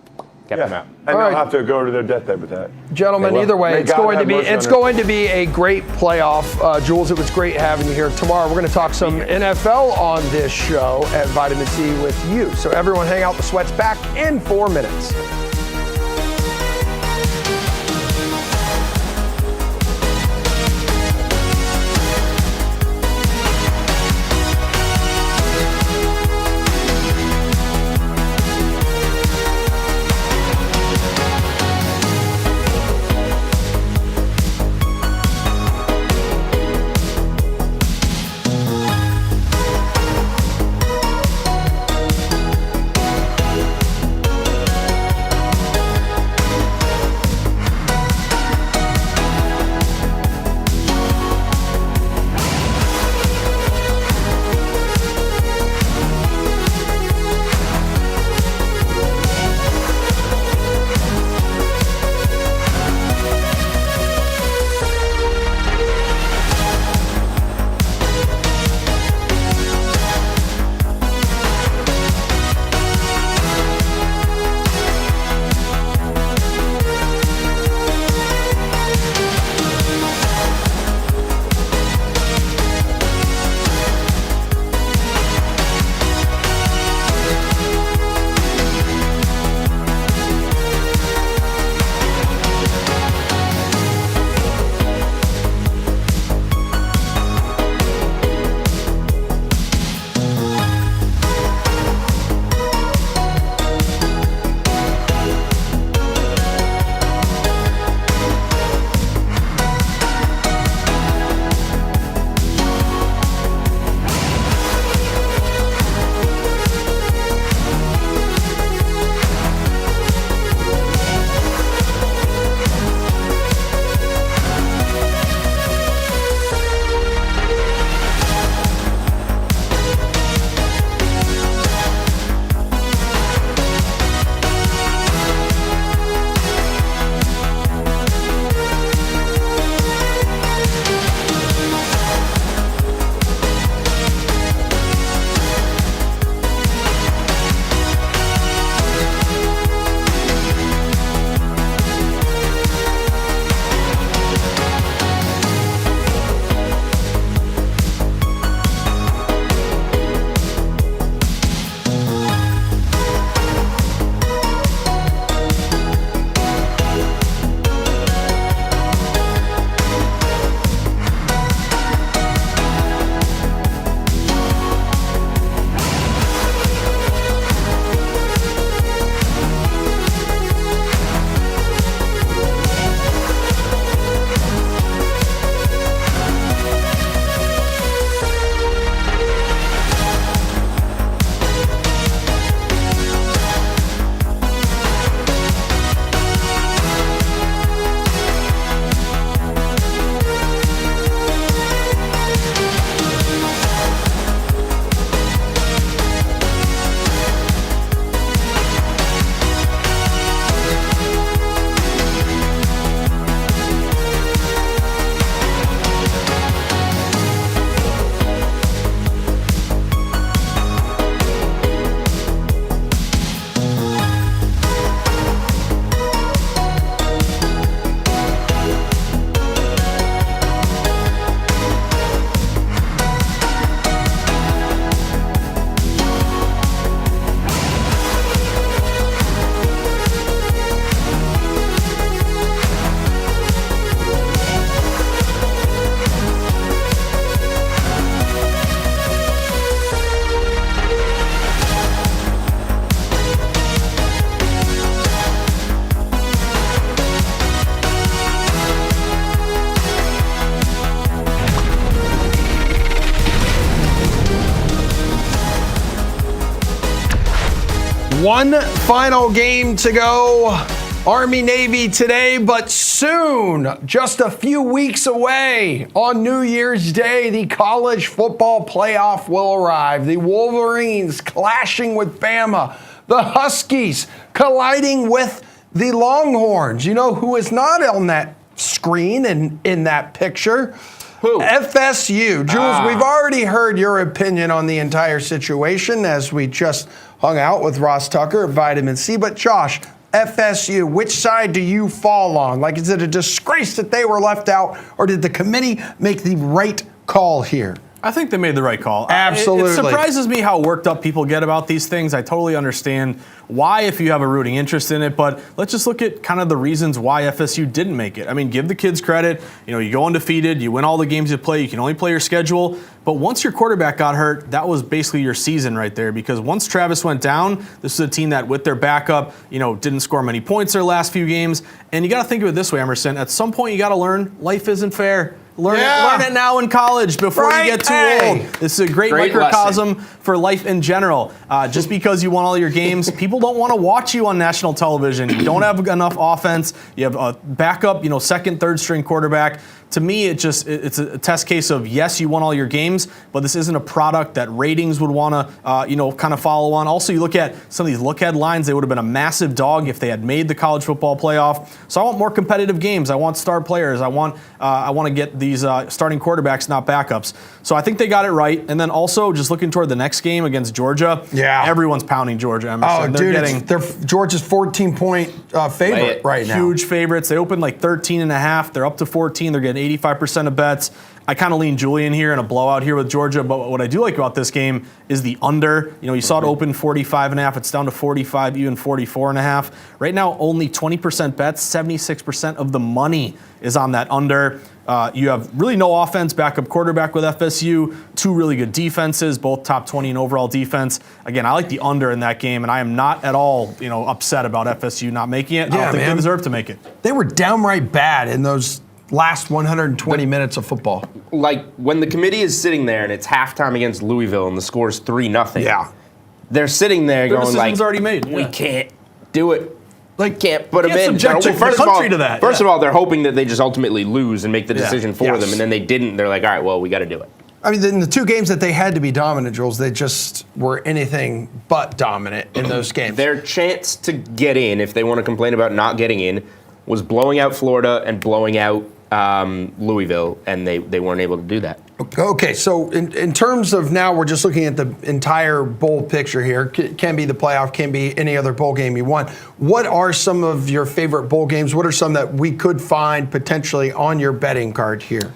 kept him out. And they'll have to go to their deathbed with that. Gentlemen, either way, May it's God going to have be mercy it's on them. going to be a great playoff. Jules, it was great having you here. Tomorrow we're going to talk some NFL on this show at Vitamin C with you. So everyone hang out, the sweat's back in 4 minutes. One final game to go. Army-Navy today, but soon, just a few weeks away, on New Year's Day, the college football playoff will arrive. The Wolverines clashing with Bama. The Huskies colliding with the Longhorns. You know who is not on that screen and in that picture? Who? FSU. Jules, we've already heard your opinion on the entire situation as we just hung out with Ross Tucker at Vitamin C. But Josh, FSU, which side do you fall on? Like, is it a disgrace that they were left out, or did the committee make the right call here? I think they made the right call. Absolutely. It surprises me how worked up people get about these things. I totally understand why if you have a rooting interest in it, but let's just look at kind of the reasons why FSU didn't make it. I mean, give the kids credit. You know, you go undefeated, you win all the games you play, you can only play your schedule. But once your quarterback got hurt, that was basically your season right there, because once Travis went down, this is a team that with their backup, you know, didn't score many points their last few games. And you got to think of it this way, Emerson. At some point, you got to learn life isn't fair. Learn it now in college before you get too old. This is a great microcosm for life in general. Just because you won all your games, people don't want to watch you on national television. You don't have enough offense. You have a backup, second, third string quarterback. To me, it's a test case of, yes, you won all your games, but this isn't a product that ratings would want to, kind of follow on. Also, you look at some of these look-ahead lines, they would have been a massive dog if they had made the college football playoff. So I want more competitive games. I want star players. I want to get these starting quarterbacks, not backups. So I think they got it right. And then also, just looking toward the next game against Georgia, everyone's pounding Georgia, Emerson. They're Georgia's 14-point favorite right now. Huge favorites. They opened like 13.5. They're up to 14. They're getting 85% of bets. I kind of lean Julian here in a blowout here with Georgia, but what I do like about this game is the under. You saw it open 45.5. It's down to 45, even 44.5. Right now, only 20% bets. 76% of the money is on that under. You have really no offense, backup quarterback with FSU, two really good defenses, both top 20 in overall defense. Again, I like the under in that game, and I am not at all, upset about FSU not making it. I don't think they deserve to make it. They were downright bad in those last 120 minutes of football. Like, when the committee is sitting there and it's halftime against Louisville and the score's 3-0. Yeah. They're sitting there Their going like, decision's already made. We can't do it. Like, Can't put them in. Subject the country to that. First of all, they're hoping that they just ultimately lose and make the decision for them, and then they didn't. They're like, all right, well, we got to do it. I mean, in the two games that they had to be dominant, Jules, they just were anything but dominant in those games. Their chance to get in, if they want to complain about not getting in, was blowing out Florida and blowing out Louisville, and they weren't able to do that. Okay, so in terms of now, we're just looking at the entire bowl picture here. Can be the playoff, can be any other bowl game you want. What are some of your favorite bowl games? What are some that we could find potentially on your betting card here?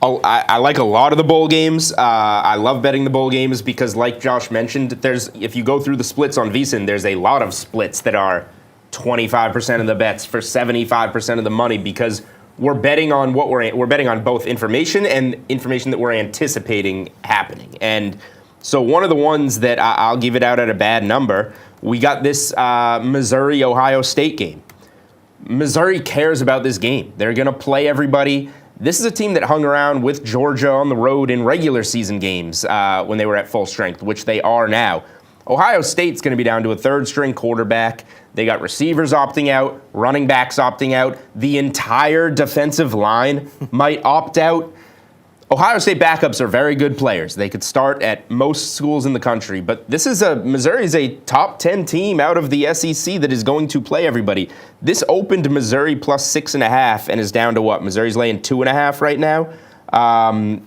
Oh, I like a lot of the bowl games. I love betting the bowl games because, like Josh mentioned, if you go through the splits on VSiN, there's a lot of splits that are 25% of the bets for 75% of the money, because we're betting on we're betting on both information and information that we're anticipating happening. And so one of the ones that I'll give it out at a bad number, we got this Missouri-Ohio State game. Missouri cares about this game. They're going to play everybody. This is a team that hung around with Georgia on the road in regular season games when they were at full strength, which they are now. Ohio State's going to be down to a third-string quarterback. They got receivers opting out, running backs opting out. The entire defensive line might opt out. Ohio State backups are very good players. They could start at most schools in the country, but Missouri is a top 10 team out of the SEC that is going to play everybody. This opened Missouri plus 6.5 and is down to what? Missouri's laying 2.5 right now.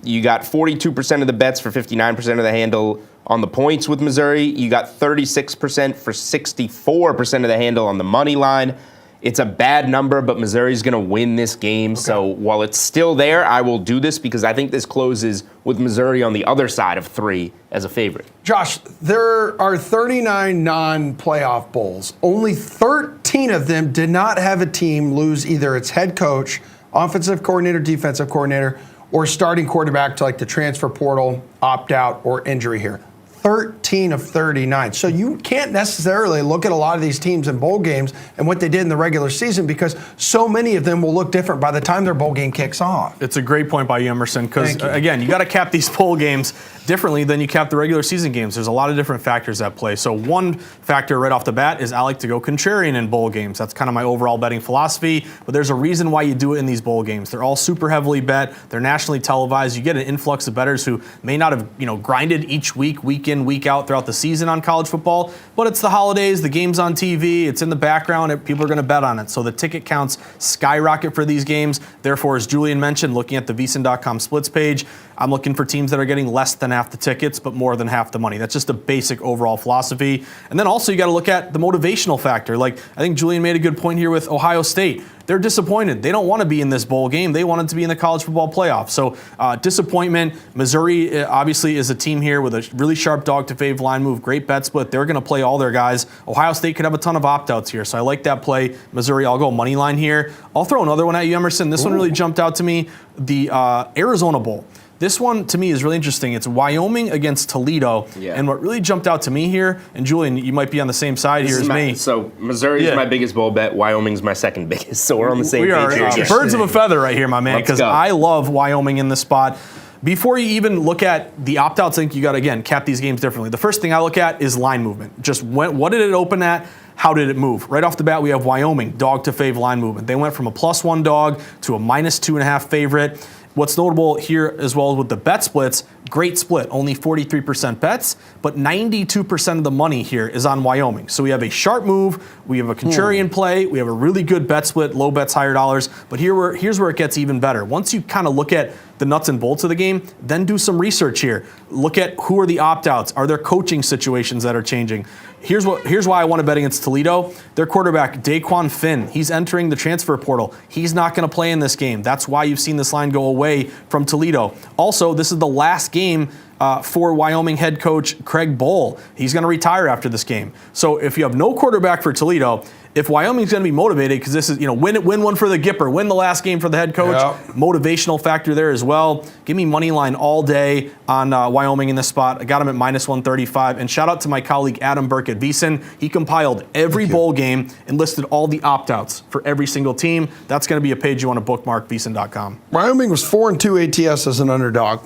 You got 42% of the bets for 59% of the handle on the points with Missouri. You got 36% for 64% of the handle on the money line. It's a bad number, but Missouri's going to win this game. Okay. So while it's still there, I will do this because I think this closes with Missouri on the other side of 3 as a favorite. Josh, there are 39 non-playoff bowls. Only 13 of them did not have a team lose either its head coach, offensive coordinator, defensive coordinator, or starting quarterback to like the transfer portal, opt out, or injury here. 13 of 39. So you can't necessarily look at a lot of these teams in bowl games and what they did in the regular season because so many of them will look different by the time their bowl game kicks off. It's a great point by you, Emerson, because, again, you got to cap these bowl games differently than you cap the regular season games. There's a lot of different factors at play. So one factor right off the bat is I like to go contrarian in bowl games. That's kind of my overall betting philosophy, but there's a reason why you do it in these bowl games. They're all super heavily bet. They're nationally televised. You get an influx of bettors who may not have, grinded each week in, week out throughout the season on college football, but it's the holidays, the game's on TV, it's in the background, and people are going to bet on it. So the ticket counts skyrocket for these games. Therefore, as Julian mentioned, looking at the VSiN.com splits page, I'm looking for teams that are getting less than half the tickets, but more than half the money. That's just a basic overall philosophy. And then also you got to look at the motivational factor. Like, I think Julian made a good point here with Ohio State. They're disappointed. They don't want to be in this bowl game. They wanted to be in the college football playoff. So disappointment. Missouri obviously is a team here with a really sharp dog to fave line move, great bet split. They're going to play all their guys. Ohio State could have a ton of opt-outs here. So I like that play. Missouri, I'll go money line here. I'll throw another one at you, Emerson. This one really jumped out to me. The Arizona Bowl. This one, to me, is really interesting. It's Wyoming against Toledo. Yeah. And what really jumped out to me here, and Julian, you might be on the same side here as me. So Missouri is my biggest bowl bet. Wyoming's my second biggest. So we're on the same page here. We are birds of a feather right here, my man, because I love Wyoming in this spot. Before you even look at the opt-outs, I think you got to, again, cap these games differently. The first thing I look at is line movement. Just what did it open at? How did it move? Right off the bat, we have Wyoming, dog to fave line movement. They went from a +1 dog to a -2.5 favorite. What's notable here as well with the bet splits, great split, only 43% bets, but 92% of the money here is on Wyoming. So we have a sharp move, we have a contrarian play, we have a really good bet split, low bets, higher dollars, but here's where it gets even better. Once you kind of look at the nuts and bolts of the game, then do some research here. Look at who are the opt-outs, are there coaching situations that are changing? Here's why I want to bet against Toledo. Their quarterback, Daquan Finn, he's entering the transfer portal. He's not going to play in this game. That's why you've seen this line go away from Toledo. Also, this is the last game for Wyoming head coach Craig Bohl. He's going to retire after this game. So if you have no quarterback for Toledo, if Wyoming's going to be motivated, because this is, win one for the Gipper, win the last game for the head coach, motivational factor there as well. Give me money line all day on Wyoming in this spot. I got him at -135. And shout out to my colleague Adam Burke at VSiN. He compiled every bowl game and listed all the opt-outs for every single team. That's going to be a page you want to bookmark, VSiN.com. Wyoming was 4-2 ATS as an underdog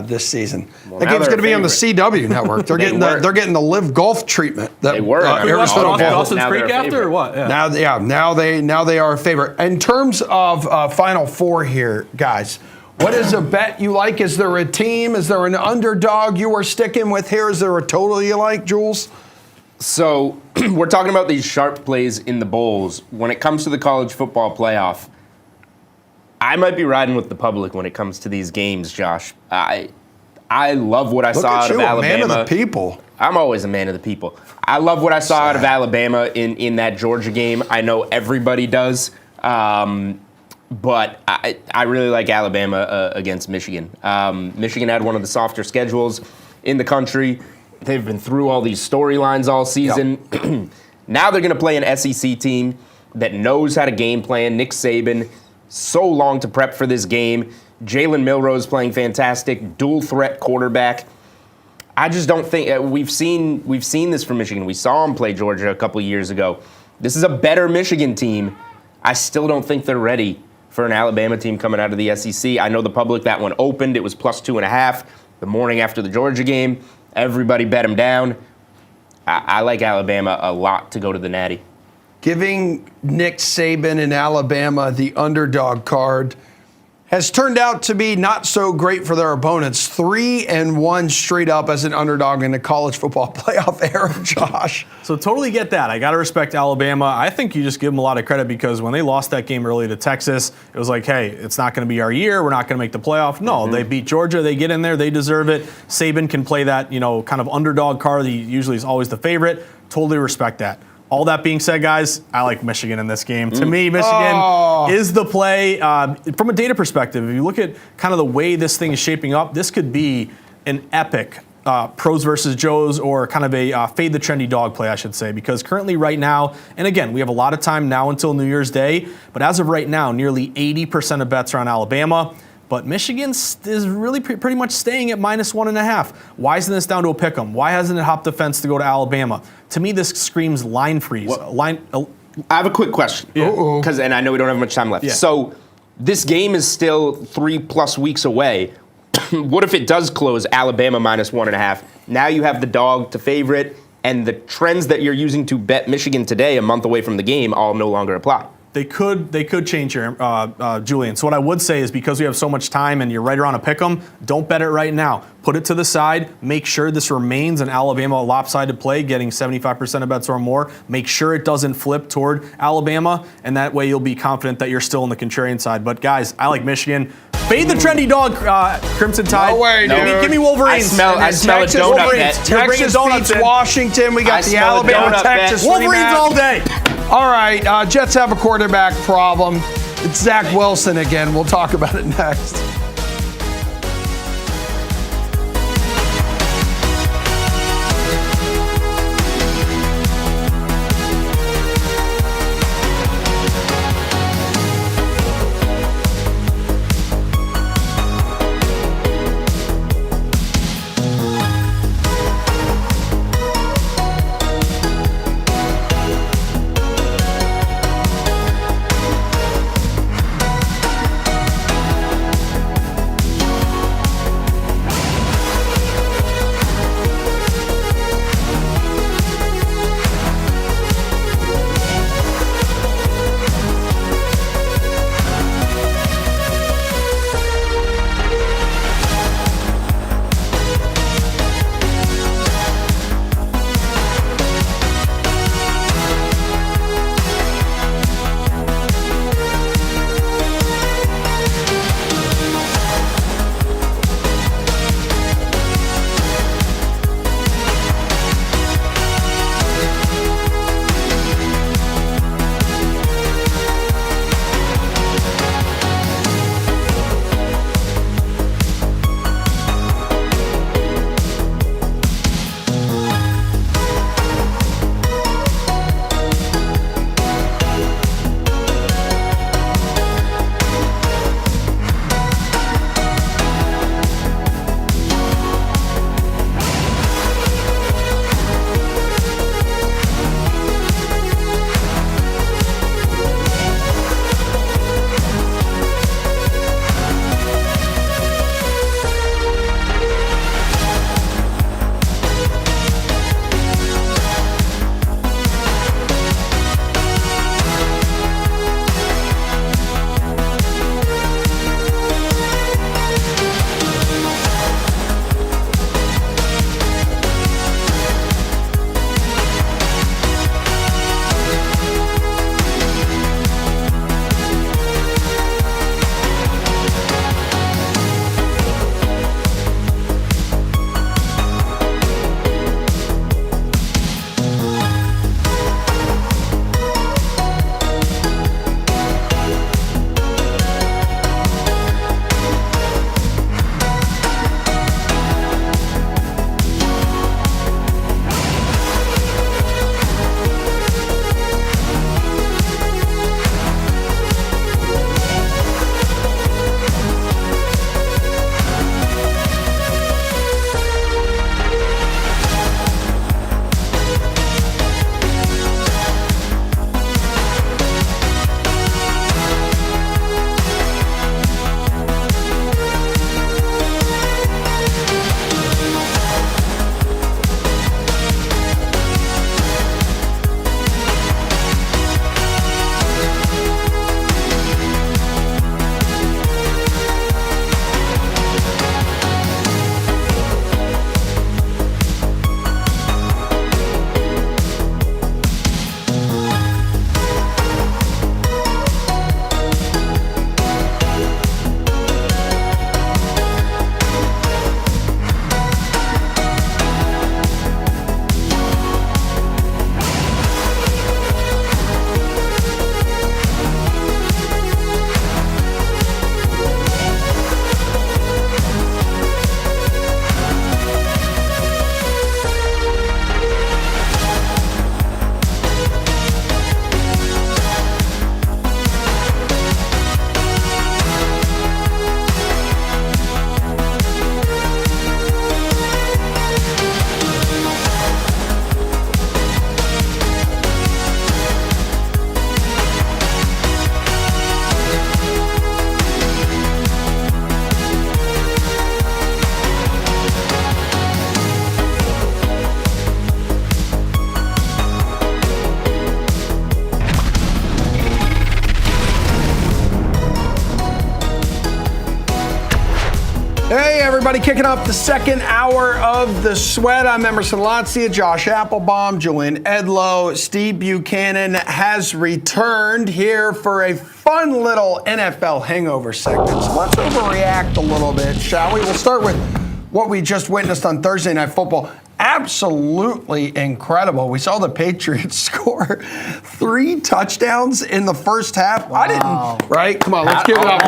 this season. That game's going to be on the CW network. They're getting the live golf treatment. They were Arizona Dawson's Creek after or what? Yeah. Now they are a favorite. In terms of Final Four here, guys, what is a bet you like? Is there a team? Is there an underdog you are sticking with here? Is there a total you like, Jules? So we're talking about these sharp plays in the bowls. When it comes to the college football playoff, I might be riding with the public when it comes to these games, Josh. I love what I saw out of Alabama. Man of the people. I'm always a man of the people. I love what I saw out of Alabama in that Georgia game. I know everybody does, but I really like Alabama against Michigan. Michigan had one of the softer schedules in the country. They've been through all these storylines all season. Yep. Now they're going to play an SEC team that knows how to game plan. Nick Saban, so long to prep for this game. Jalen Milroe playing fantastic, dual threat quarterback. I just don't think we've seen this from Michigan. We saw them play Georgia a couple years ago. This is a better Michigan team. I still don't think they're ready for an Alabama team coming out of the SEC. I know the public, that one opened. It was +2.5 the morning after the Georgia game. Everybody bet them down. I like Alabama a lot to go to the Natty. Giving Nick Saban and Alabama the underdog card has turned out to be not so great for their opponents. 3-1 straight up as an underdog in the college football playoff era, Josh. So totally get that. I got to respect Alabama. I think you just give them a lot of credit because when they lost that game early to Texas, it was like, hey, it's not going to be our year. We're not going to make the playoff. No, they beat Georgia. They get in there. They deserve it. Saban can play that, kind of underdog card. He usually is always the favorite. Totally respect that. All that being said, guys, I like Michigan in this game. To me, Michigan is the play. From a data perspective, if you look at kind of the way this thing is shaping up, this could be an epic pros versus Joes or kind of a fade the trendy dog play, I should say, because currently right now, and again, we have a lot of time now until New Year's Day, but as of right now, nearly 80% of bets are on Alabama. But Michigan is really pretty much staying at -1.5. Why isn't this down to a pick 'em? Why hasn't it hopped the fence to go to Alabama? To me, this screams line freeze. I have a quick question. Because, and I know we don't have much time left. Yeah. So this game is still 3+ weeks away. What if it does close Alabama -1.5? Now you have the dog to favorite, and the trends that you're using to bet Michigan today, a month away from the game, all no longer apply. They could change here, Julian. So what I would say is, because we have so much time and you're right around a pick 'em, don't bet it right now. Put it to the side. Make sure this remains an Alabama lopsided play, getting 75% of bets or more. Make sure it doesn't flip toward Alabama, and that way you'll be confident that you're still on the contrarian side. But guys, I like Michigan. Fade the trendy dog, Crimson Tide. No way, dude. Give me Wolverines. I smell a Texas donut Wolverines. bet. You're bringing Texas donuts beats in. Washington. We got I the smell a Alabama donut Texas bet. Wolverines rematch. all day. All right, Jets have a quarterback problem. It's Zach Wilson again. We'll talk about it next. Hey, everybody, kicking off the second hour of The Sweat. I'm Emerson Latzia, Josh Applebaum, Julian Edlow. Steve Buchanan has returned here for a fun little NFL hangover segment. So let's overreact a little bit, shall we? We'll start with what we just witnessed on Thursday Night Football. Absolutely incredible. We saw the Patriots score 3 touchdowns in the first half. Wow. I didn't, right? Come on, let's give it up.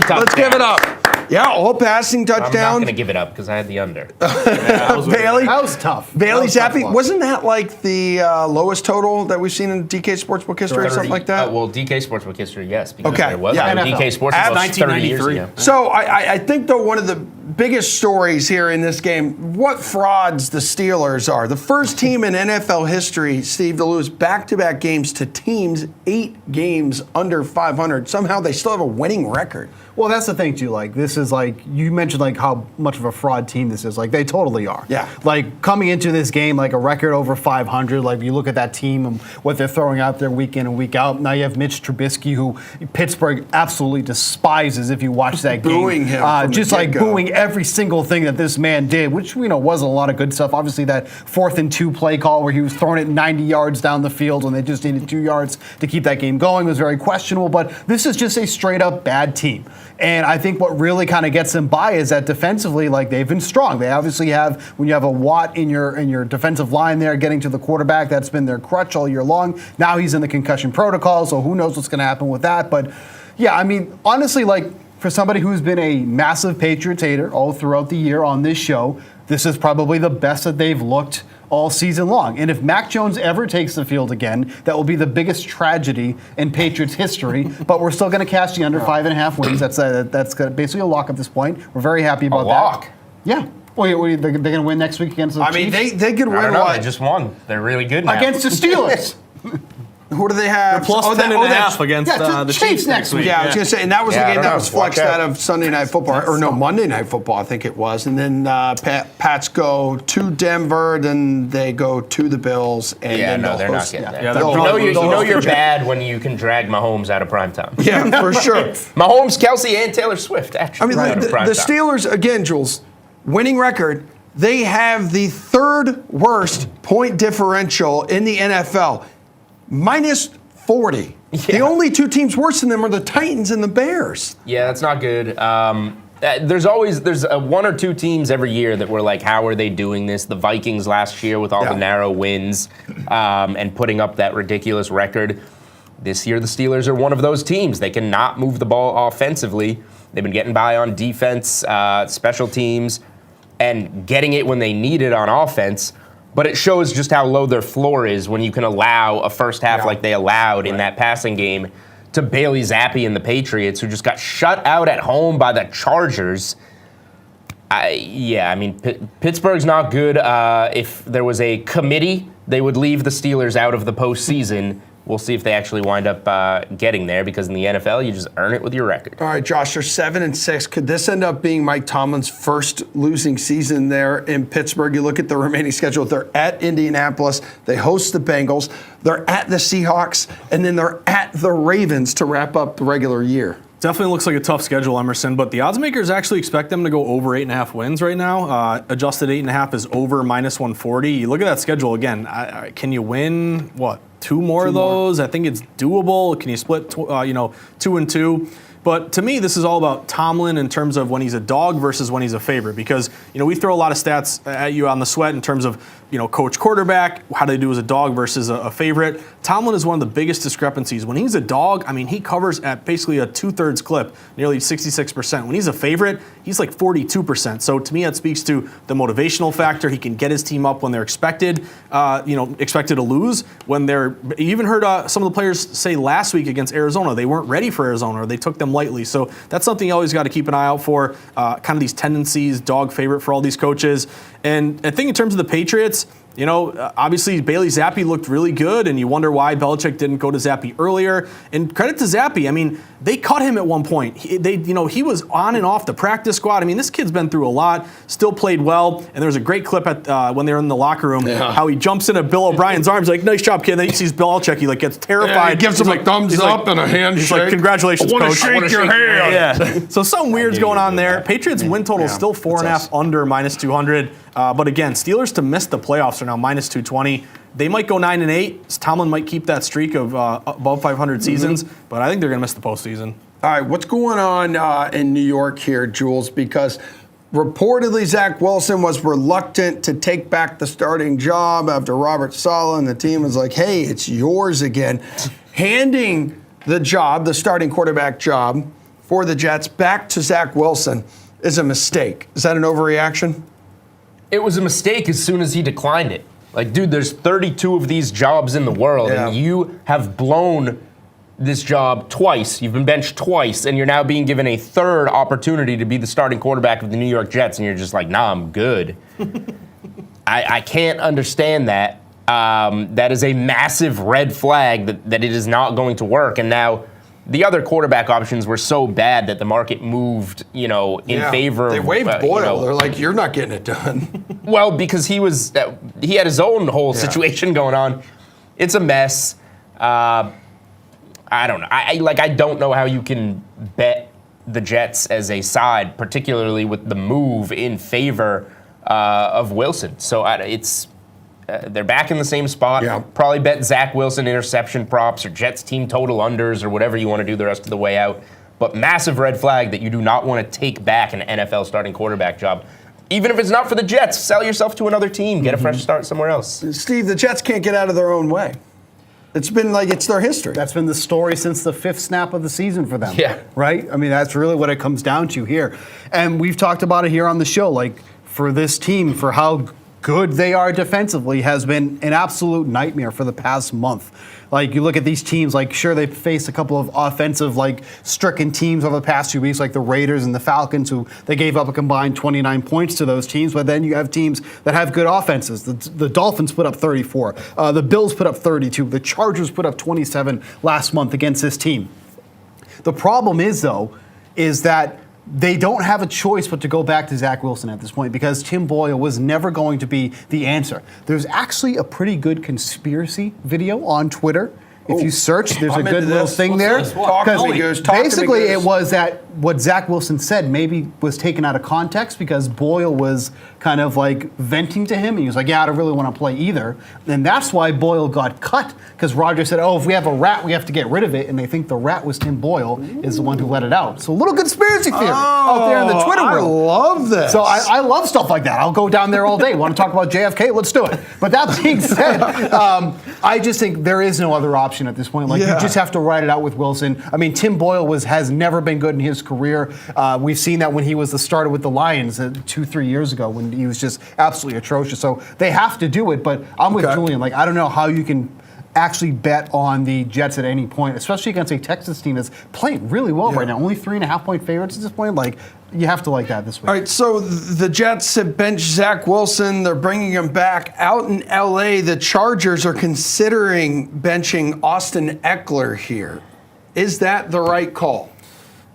Let's give it up. Yeah, all passing touchdowns. I'm not going to give it up because I had the under. Bailey, That was tough. Bailey's That was happy. tough. Wasn't that like the lowest total that we've seen in DK Sportsbook history or something like that? Well, DK Sportsbook history, yes. Because Okay, there was yeah. no DK Sportsbook That's 30 years 1993. ago. So I think, though, one of the biggest stories here in this game, what frauds the Steelers are. The first team in NFL history, Steve, to lose back-to-back games to teams 8 games under 500. Somehow they still have a winning record. Well, that's the thing too. Like, this is like, you mentioned like how much of a fraud team this is. Like, they totally are. Yeah. Like, coming into this game, like a record over 500. Like, you look at that team and what they're throwing out there week in and week out. Now you have Mitch Trubisky, who Pittsburgh absolutely despises. If you watch that game, Booing him from just the like get-go. booing every single thing that this man did, which wasn't a lot of good stuff. Obviously, that 4th and 2 play call where he was throwing it 90 yards down the field when they just needed 2 yards to keep that game going was very questionable. But this is just a straight up bad team. And I think what really kind of gets them by is that defensively, like, they've been strong. They obviously have, when you have a Watt in your defensive line there getting to the quarterback, that's been their crutch all year long. Now he's in the concussion protocol, so who knows what's going to happen with that. But yeah, I mean, honestly, like, for somebody who's been a massive Patriots hater all throughout the year on this show, this is probably the best that they've looked all season long. And if Mac Jones ever takes the field again, that will be the biggest tragedy in Patriots history. But we're still going to cash the under 5.5 wins. That's basically a lock at this point. We're very happy about that. lock? Yeah. Well, they're going to win next week against the I mean, Chiefs? they could I win don't know. what? They just won. They're really good now. Against the Steelers. Who do they have? Plus 10.5 against the the Chiefs Chiefs next week. Yeah, I was going to say, and that was Yeah, I the game don't that know. was flexed Watch out out. of Sunday Night Football, or no, Monday Night Football, I think it was. And then Pats go to Denver, then they go to the Bills, and Yeah, then no, they'll they're not host- getting Yeah, there. they're You probably- know you're bad when you can drag Mahomes out of prime time. Yeah, for sure. Mahomes, Kelsey, and Taylor Swift, I actually. mean, out of the prime time. Steelers, again, Jules, winning record, they have the 3rd worst point differential in the NFL, minus 40. The only 2 teams worse than them are the Titans and the Bears. Yeah, that's not good. There's 1 or 2 teams every year that were like, how are they doing this? The Vikings last year with all Yeah. the narrow wins and putting up that ridiculous record. This year, the Steelers are one of those teams. They cannot move the ball offensively. They've been getting by on defense, special teams, and getting it when they need it on offense. But it shows just how low their floor is when you can allow a first half like they allowed in that passing game to Bailey Zappi and the Patriots, who just got shut out at home by the Chargers. Pittsburgh's not good. If there was a committee, they would leave the Steelers out of the postseason. We'll see if they actually wind up getting there, because in the NFL, you just earn it with your record. All right, Josh, they're 7-6. Could this end up being Mike Tomlin's first losing season there in Pittsburgh? You look at the remaining schedule. They're at Indianapolis. They host the Bengals. They're at the Seahawks. And then they're at the Ravens to wrap up the regular year. Definitely looks like a tough schedule, Emerson, but the odds makers actually expect them to go over 8.5 wins right now. Adjusted 8.5 is over minus 140. You look at that schedule again. Can you win, 2 more of those? I think it's doable. Can you split, 2 and 2? But to me, this is all about Tomlin in terms of when he's a dog versus when he's a favorite. Because, we throw a lot of stats at you on the Sweat in terms of, coach quarterback, how do they do as a dog versus a favorite. Tomlin is one of the biggest discrepancies. When he's a dog, he covers at basically a 2/3 clip, nearly 66%. When he's a favorite, he's like 42%. So to me, that speaks to the motivational factor. He can get his team up when they're expected to lose. When you even heard some of the players say last week against Arizona, they weren't ready for Arizona, or they took them lightly. So that's something you always got to keep an eye out for, kind of these tendencies, dog favorite for all these coaches. And I think in terms of the Patriots, Obviously Bailey Zappi looked really good, and you wonder why Belichick didn't go to Zappi earlier. And credit to Zappi. I mean, they cut him at one point. He was on and off the practice squad. I mean, this kid's been through a lot, still played well. And there was a great clip at when they were in the locker room, how he jumps into Bill O'Brien's arms, like, nice job, kid. And then he sees Belichick, he gets terrified. Yeah, he gives him a thumbs up and a handshake. He's like, congratulations, I coach. I want to shake your hand. Yeah. So something weird's going on there. Patriots win total still 4.5 under -200. But again, Steelers to miss the playoffs are now -220. They might go 9-8. Tomlin might keep that streak of above 500 seasons, but I think they're going to miss the postseason. All right, what's going on in New York here, Jules? Because reportedly Zach Wilson was reluctant to take back the starting job after Robert Saleh and the team was like, hey, it's yours again. Handing the job, the starting quarterback job for the Jets, back to Zach Wilson is a mistake. Is that an overreaction? It was a mistake as soon as he declined it. Like, dude, there's 32 of these jobs in the world, and you have blown this job twice. You've been benched twice, and you're now being given a third opportunity to be the starting quarterback of the New York Jets, and you're just like, nah, I'm good. I can't understand that. That is a massive red flag that it is not going to work, and now the other quarterback options were so bad that the market moved, in favor of... They waived Boyle. They're like, you're not getting it done. Well, because he had his own whole situation going on. It's a mess. I don't know. I don't know how you can bet the Jets as a side, particularly with the move in favor of Wilson. So they're back in the same spot. Yeah. Probably bet Zach Wilson interception props or Jets team total unders or whatever you want to do the rest of the way out. But massive red flag that you do not want to take back an NFL starting quarterback job. Even if it's not for the Jets, sell yourself to another team. Get a fresh start somewhere else. Steve, the Jets can't get out of their own way. It's been like it's their history. That's been the story since the 5th snap of the season for them. Yeah. Right? I mean, that's really what it comes down to here. And we've talked about it here on the show. Like, for this team, for how good they are defensively, has been an absolute nightmare for the past month. Like, you look at these teams, like, sure, they've faced a couple of offensive, like, stricken teams over the past few weeks, like the Raiders and the Falcons, who they gave up a combined 29 points to those teams. But then you have teams that have good offenses. The Dolphins put up 34. The Bills put up 32. The Chargers put up 27 last month against this team. The problem is, though, is that they don't have a choice but to go back to Zach Wilson at this point because Tim Boyle was never going to be the answer. There's actually a pretty good conspiracy video on Twitter. If you search, there's a good little thing there. Because basically it was that what Zach Wilson said maybe was taken out of context because Boyle was kind of like venting to him. And he was like, yeah, I don't really want to play either. And that's why Boyle got cut because Roger said, oh, if we have a rat, we have to get rid of it. And they think the rat was Tim Boyle is the one who let it out. So a little conspiracy theory out there in the Twitter world. I love this. So I love stuff like that. I'll go down there all day. Want to talk about JFK? Let's do it. But that being said, I just think there is no other option at this point. Like, you just have to ride it out with Wilson. I mean, Tim Boyle has never been good in his career. We've seen that when he was the starter with the Lions 2-3 years ago when he was just absolutely atrocious. So they have to do it, but I'm with Julian. Like, I don't know how you can actually bet on the Jets at any point, especially against a Texas team that's playing really well right now. Only 3.5-point favorites at this point. Like, you have to like that this week. All right, so the Jets have benched Zach Wilson. They're bringing him back. Out in L.A., the Chargers are considering benching Austin Eckler here. Is that the right call?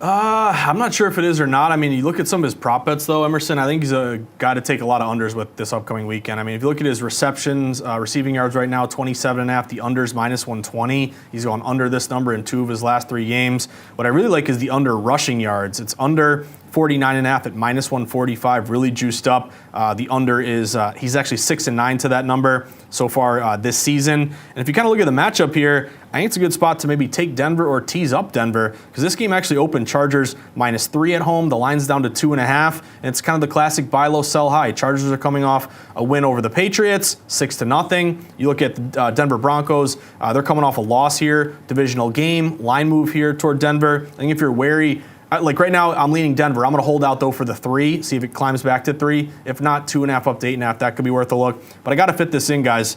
I'm not sure if it is or not. I mean, you look at some of his prop bets, though, Emerson, I think he's a guy to take a lot of unders with this upcoming weekend. I mean, if you look at his receptions, receiving yards right now, 27.5, the under's -120. He's gone under this number in 2 of his last 3 games. What I really like is the under rushing yards. It's under 49.5 at -145, really juiced up. The under is, he's actually 6-9 to that number so far this season. And if you kind of look at the matchup here, I think it's a good spot to maybe take Denver or tease up Denver because this game actually opened Chargers -3 at home. The line's down to 2.5. And it's kind of the classic buy low, sell high. Chargers are coming off a win over the Patriots, 6-0. You look at the Denver Broncos, they're coming off a loss here, divisional game, line move here toward Denver. I think if you're wary, like right now, I'm leaning Denver. I'm going to hold out, though, for the 3, see if it climbs back to 3. If not, 2.5 up to 8.5. That could be worth a look. But I got to fit this in, guys.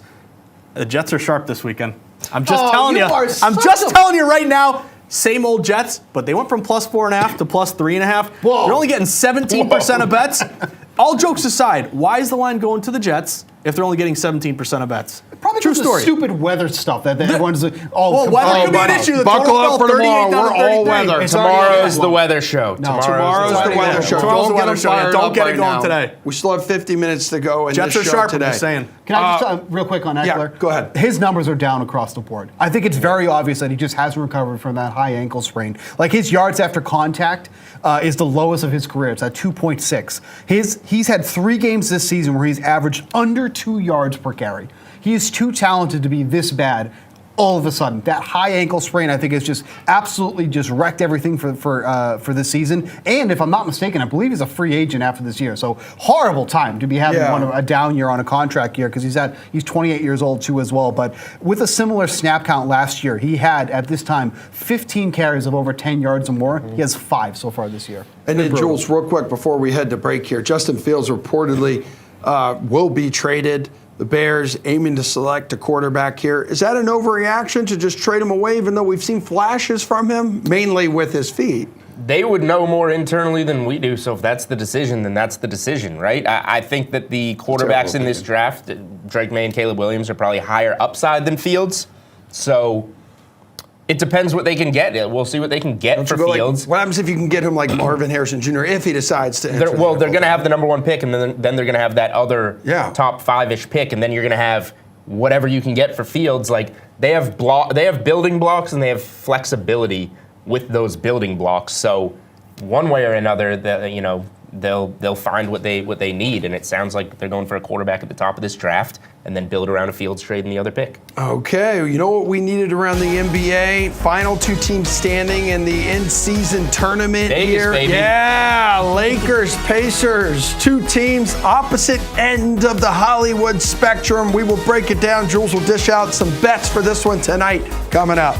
The Jets are sharp this weekend. I'm just telling you. I'm just telling you right now. Same old Jets, but they went from +4.5 to +3.5. They're only getting 17% of bets. All jokes aside, why is the line going to the Jets? if they're only getting 17% of bets. Probably True just the story. stupid weather stuff that everyone's all. Well, weather could be an buddy, issue. The buckle total up fell for 38 tomorrow. down to We're all 33. weather. It's already Tomorrow's at the one. weather show. Tomorrow's the already weather there. show. Tomorrow's Don't the get weather them show. Yeah, fired don't up get it right going now. today. We still have 50 minutes to go in Jets this are show sharp, today. I'm just saying. Can I just real quick on Yeah, Eckler? go ahead. His numbers are down across the board. I think it's very obvious that he just hasn't recovered from that high ankle sprain. Like his yards after contact is the lowest of his career. It's at 2.6. He's had 3 games this season where he's averaged under 2 yards per carry. He is too talented to be this bad. All of a sudden, that high ankle sprain, I think, has just absolutely just wrecked everything for this season. And if I'm not mistaken, I believe he's a free agent after this year. So horrible time to be having a down year on a contract year because he's 28 years old too as well. But with a similar snap count last year, he had at this time 15 carries of over 10 yards or more. He has 5 so far this year. And then, Jules, real quick before we head to break here, Justin Fields reportedly will be traded. The Bears aiming to select a quarterback here. Is that an overreaction to just trade him away, even though we've seen flashes from him, mainly with his feet? They would know more internally than we do, so if that's the decision, then that's the decision, right? I think that the quarterbacks in this draft, Drake May and Caleb Williams, are probably higher upside than Fields. So it depends what they can get. We'll see what they can get for Fields. What happens if you can get him like Marvin Harrison Jr. if he decides to enter? They're going to have the number 1 pick, and then they're going to have that other top 5-ish pick, and then you're going to have whatever you can get for Fields. Like they have building blocks and they have flexibility with those building blocks. So one way or another, they'll find what they need, and it sounds like they're going for a quarterback at the top of this draft, and then build around a Fields trade in the other pick. Okay, you know what we needed around the NBA? Final 2 teams standing in the in-season tournament Vegas, here. baby. Yeah, Lakers, Pacers, 2 teams opposite end of the Hollywood spectrum. We will break it down. Jules will dish out some bets for this one tonight. Coming up.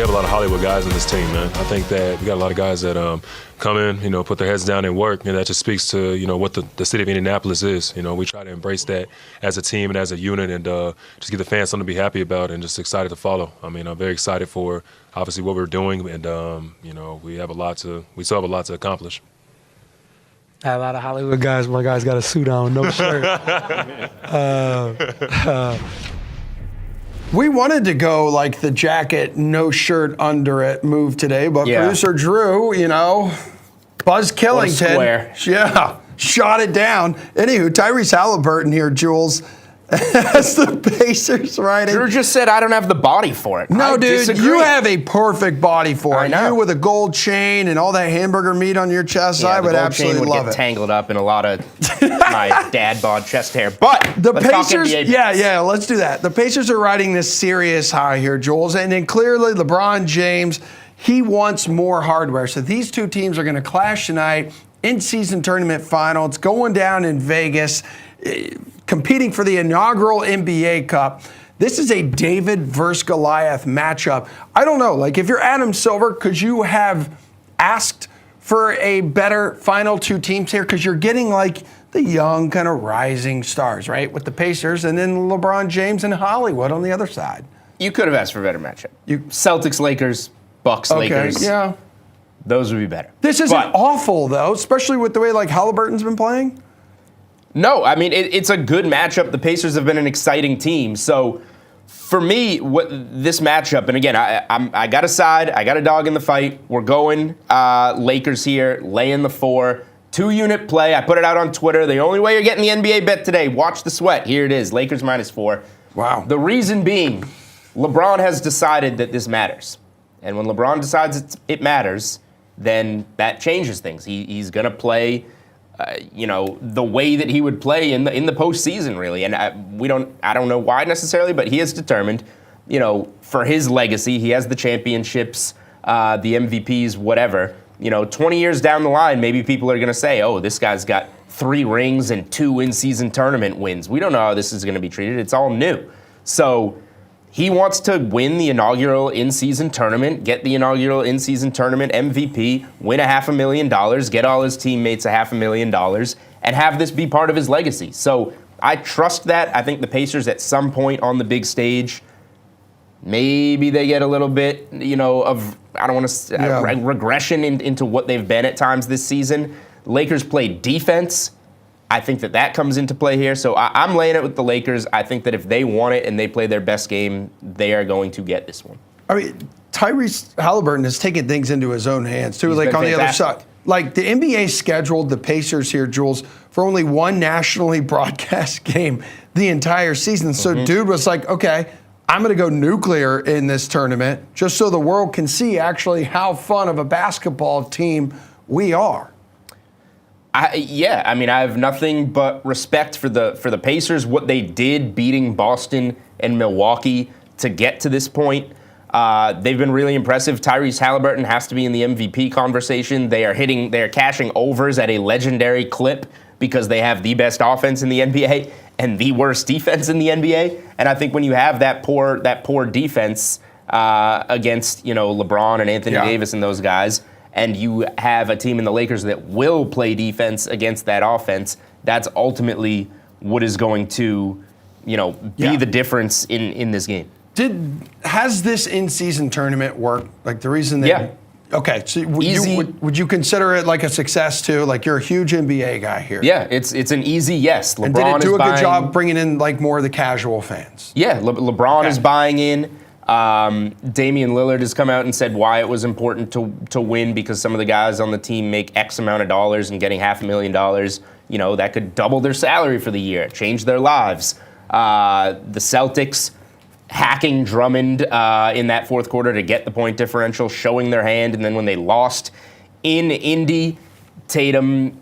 have a lot of Hollywood guys on this team, man. I think that we got a lot of guys that come in, put their heads down and work, and that just speaks to, what the city of Indianapolis is. We try to embrace that as a team and as a unit and just give the fans something to be happy about and just excited to follow. I mean, I'm very excited for, obviously, what we're doing, and, we still have a lot to accomplish. Had a lot of Hollywood guys. My guy's got a suit on, no shirt. We wanted to go like the jacket, no shirt under it move today, but producer Drew, Buzz Killington, square. shot it down. Anywho, Tyrese Halliburton here, Jules, as the Pacers riding. Drew just said I don't have the body for it. No, I dude, disagree. you have a perfect body for it. I know. You with a gold chain and all that hamburger meat on your chest, I would absolutely would love get it. tangled up in a lot of my dad bod chest hair. But The let's talk Pacers, NBA yeah, let's do that. The Pacers are riding this serious high here, Jules, and then clearly LeBron James, he wants more hardware. So these two teams are going to clash tonight, in-season tournament final. It's going down in Vegas, competing for the inaugural NBA Cup. This is a David versus Goliath matchup. I don't know, like if you're Adam Silver, could you have asked for a better final two teams here? Because you're getting like the young kind of rising stars, right? With the Pacers and then LeBron James and Hollywood on the other side. You could have asked for a better matchup. Celtics, Lakers, Bucks, Lakers. Yeah. Those would be better. This isn't awful, though, especially with the way like Halliburton's been playing. No, I mean, it's a good matchup. The Pacers have been an exciting team. So for me, this matchup, and again, I got a side, I got a dog in the fight. We're going Lakers here, laying the 4. 2-unit play. I put it out on Twitter. The only way you're getting the NBA bet today, watch the sweat. Here it is, Lakers -4. Wow. The reason being, LeBron has decided that this matters. And when LeBron decides it matters, then that changes things. He's going to play, the way that he would play in the postseason, really. And I don't know why necessarily, but he is determined, for his legacy. He has the championships, the MVPs, whatever. 20 years down the line, maybe people are going to say, oh, this guy's got 3 rings and 2 in-season tournament wins. We don't know how this is going to be treated. It's all new. So he wants to win the inaugural in-season tournament, get the inaugural in-season tournament MVP, win $500,000, get all his teammates $500,000, and have this be part of his legacy. So I trust that. I think the Pacers at some point on the big stage, maybe they get a little bit, of, I don't want to say, regression into what they've been at times this season. Lakers play defense. I think that comes into play here. So I'm laying it with the Lakers. I think that if they want it and they play their best game, they are going to get this one. I mean, Tyrese Halliburton has taken things into his own hands, too, He's like been on fantastic. the other side. Like the NBA scheduled the Pacers here, Jules, for only one nationally broadcast game the entire season. So dude was like, okay, I'm going to go nuclear in this tournament just so the world can see actually how fun of a basketball team we are. I have nothing but respect for the Pacers, what they did beating Boston and Milwaukee to get to this point. They've been really impressive. Tyrese Halliburton has to be in the MVP conversation. They are cashing overs at a legendary clip because they have the best offense in the NBA and the worst defense in the NBA. And I think when you have that poor defense against LeBron and Anthony Davis and those guys, and you have a team in the Lakers that will play defense against that offense, that's ultimately what is going to, be the difference in this game. Has this in-season tournament worked? Like the reason that... Yeah. Okay, so would you consider it like a success too? Like you're a huge NBA guy here. Yeah, it's an easy yes. LeBron and did it do is a buying, good job bringing in like more of the casual fans? Yeah, LeBron is buying in. Damian Lillard has come out and said why it was important to win because some of the guys on the team make X amount of dollars and getting $500,000, that could double their salary for the year, change their lives. The Celtics hacking Drummond in that fourth quarter to get the point differential, showing their hand, and then when they lost in Indy, Tatum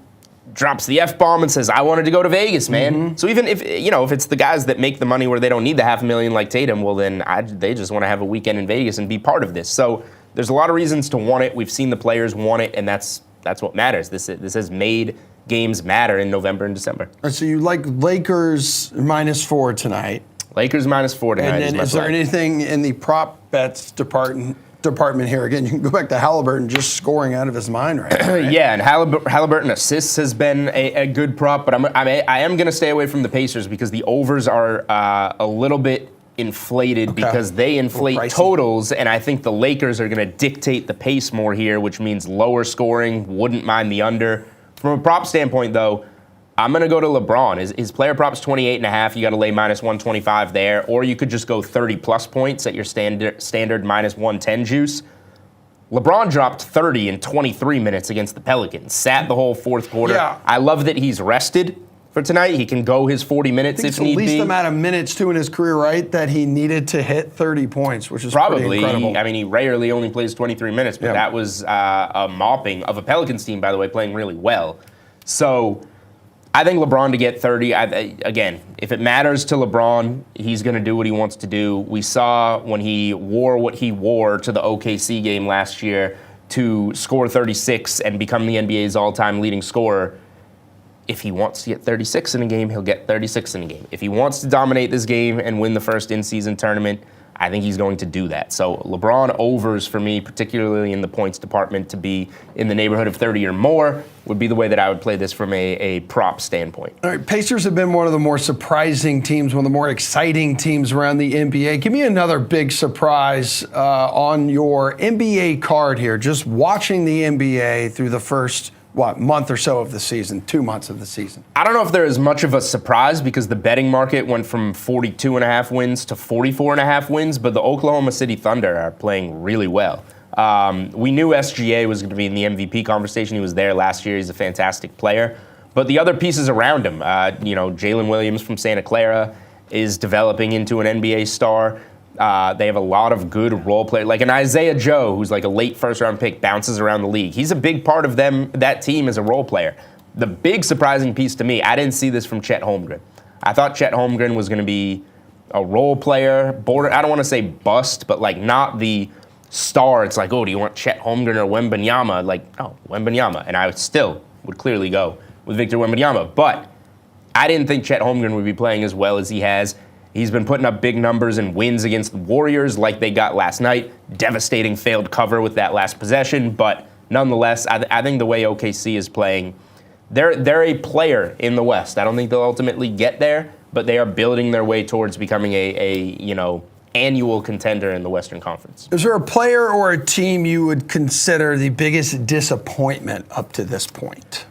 drops the F-bomb and says, I wanted to go to Vegas, man. Mm-hmm. So even if it's the guys that make the money where they don't need the $500,000 like Tatum, well then they just want to have a weekend in Vegas and be part of this. So there's a lot of reasons to want it. We've seen the players want it, and that's what matters. This has made games matter in November and December. So you like Lakers -4 tonight. Lakers -4 tonight. And then is there anything in the prop bets department department here. Again, you can go back to Halliburton just scoring out of his mind right now. Right? Yeah, and Halliburton assists has been a good prop, but I am going to stay away from the Pacers because the overs are a little bit inflated because they inflate totals, and I think the Lakers are going to dictate the pace more here, which means lower scoring. Wouldn't mind the under. From a prop standpoint, though, I'm going to go to LeBron. His player prop's 28.5. You got to lay minus 125 there, or you could just go 30-plus points at your standard minus 110 juice. LeBron dropped 30 in 23 minutes against the Pelicans, sat the whole fourth quarter. Yeah. I love that he's rested for tonight. He can go his 40 minutes if need be. It's the least amount of minutes, too, in his career, right, that he needed to hit 30 points, which is pretty incredible. I mean, he rarely only plays 23 minutes, but that was a mopping of a Pelicans team, by the way, playing really well. So I think LeBron to get 30, again, if it matters to LeBron, he's going to do what he wants to do. We saw when he wore what he wore to the OKC game last year to score 36 and become the NBA's all-time leading scorer. If he wants to get 36 in a game, he'll get 36 in a game. If he wants to dominate this game and win the first in-season tournament, I think he's going to do that. So LeBron overs for me, particularly in the points department, to be in the neighborhood of 30 or more would be the way that I would play this from a prop standpoint. All right, Pacers have been one of the more surprising teams, one of the more exciting teams around the NBA. Give me another big surprise on your NBA card here. Just watching the NBA through the first month or so of the season, 2 months of the season. I don't know if there is much of a surprise because the betting market went from 42.5 wins to 44.5 wins, but the Oklahoma City Thunder are playing really well. We knew SGA was going to be in the MVP conversation. He was there last year. He's a fantastic player. But the other pieces around him, Jalen Williams from Santa Clara is developing into an NBA star. They have a lot of good role players, like an Isaiah Joe, who's like a late first-round pick, bounces around the league. He's a big part of that team as a role player. The big surprising piece to me, I didn't see this from Chet Holmgren. I thought Chet Holmgren was going to be a role player, I don't want to say bust, but like not the star. It's like, oh, do you want Chet Holmgren or Wembanyama? Like, oh, Wembanyama. And I still would clearly go with Victor Wembanyama. But I didn't think Chet Holmgren would be playing as well as he has. He's been putting up big numbers and wins against the Warriors like they got last night. Devastating failed cover with that last possession. But nonetheless, I think the way OKC is playing, they're a player in the West. I don't think they'll ultimately get there, but they are building their way towards becoming a annual contender in the Western Conference. Is there a player or a team you would consider the biggest disappointment up to this point?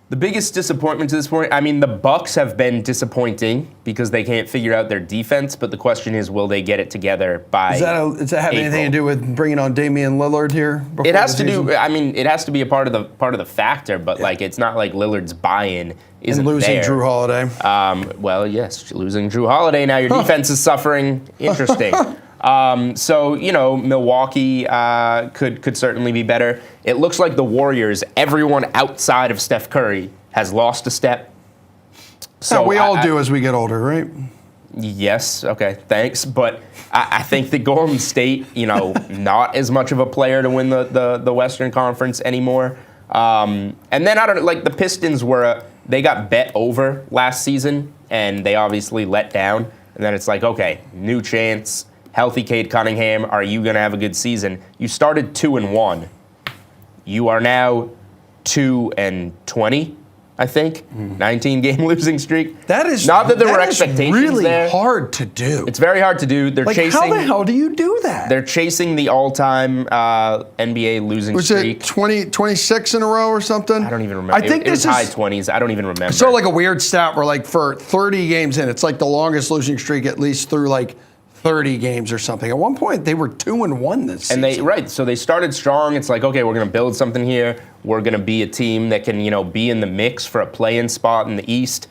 The biggest disappointment to this point, I mean, the Bucks have been disappointing because they can't figure out their defense, but the question is, will they get it together by Does that have anything to do with bringing on Damian Lillard here? It has to do, I mean, it has to be a part of the factor, but like it's not like Lillard's buy-in isn't and losing there. Drew Holiday. Well, yes, losing Drew Holiday. Now your defense is suffering. Interesting. So, Milwaukee could certainly be better. It looks like the Warriors, everyone outside of Steph Curry, has lost a step. So we all do as we get older, right? Yes, okay, thanks. But I think that Golden State, not as much of a player to win the Western Conference anymore. And then, I don't know, like the Pistons they got bet over last season, and they obviously let down. And then it's like, okay, new chance. Healthy Cade Cunningham, are you going to have a good season? You started 2-1. You are now 2-20, I think. 19-game losing streak. That is not that there were expectations really there. Hard to do. It's very hard to do. They're chasing. How the hell do you do that? They're chasing the all-time NBA losing streak. Was it 26 in a row or something? I don't even remember. I think it was high 20s. I don't even remember. So like a weird stat where like for 30 games in, it's like the longest losing streak at least through like 30 games or something. At one point, they were 2-1 this season. So they started strong. It's like, okay, we're going to build something here. We're going to be a team that can, be in the mix for a play-in spot in the East.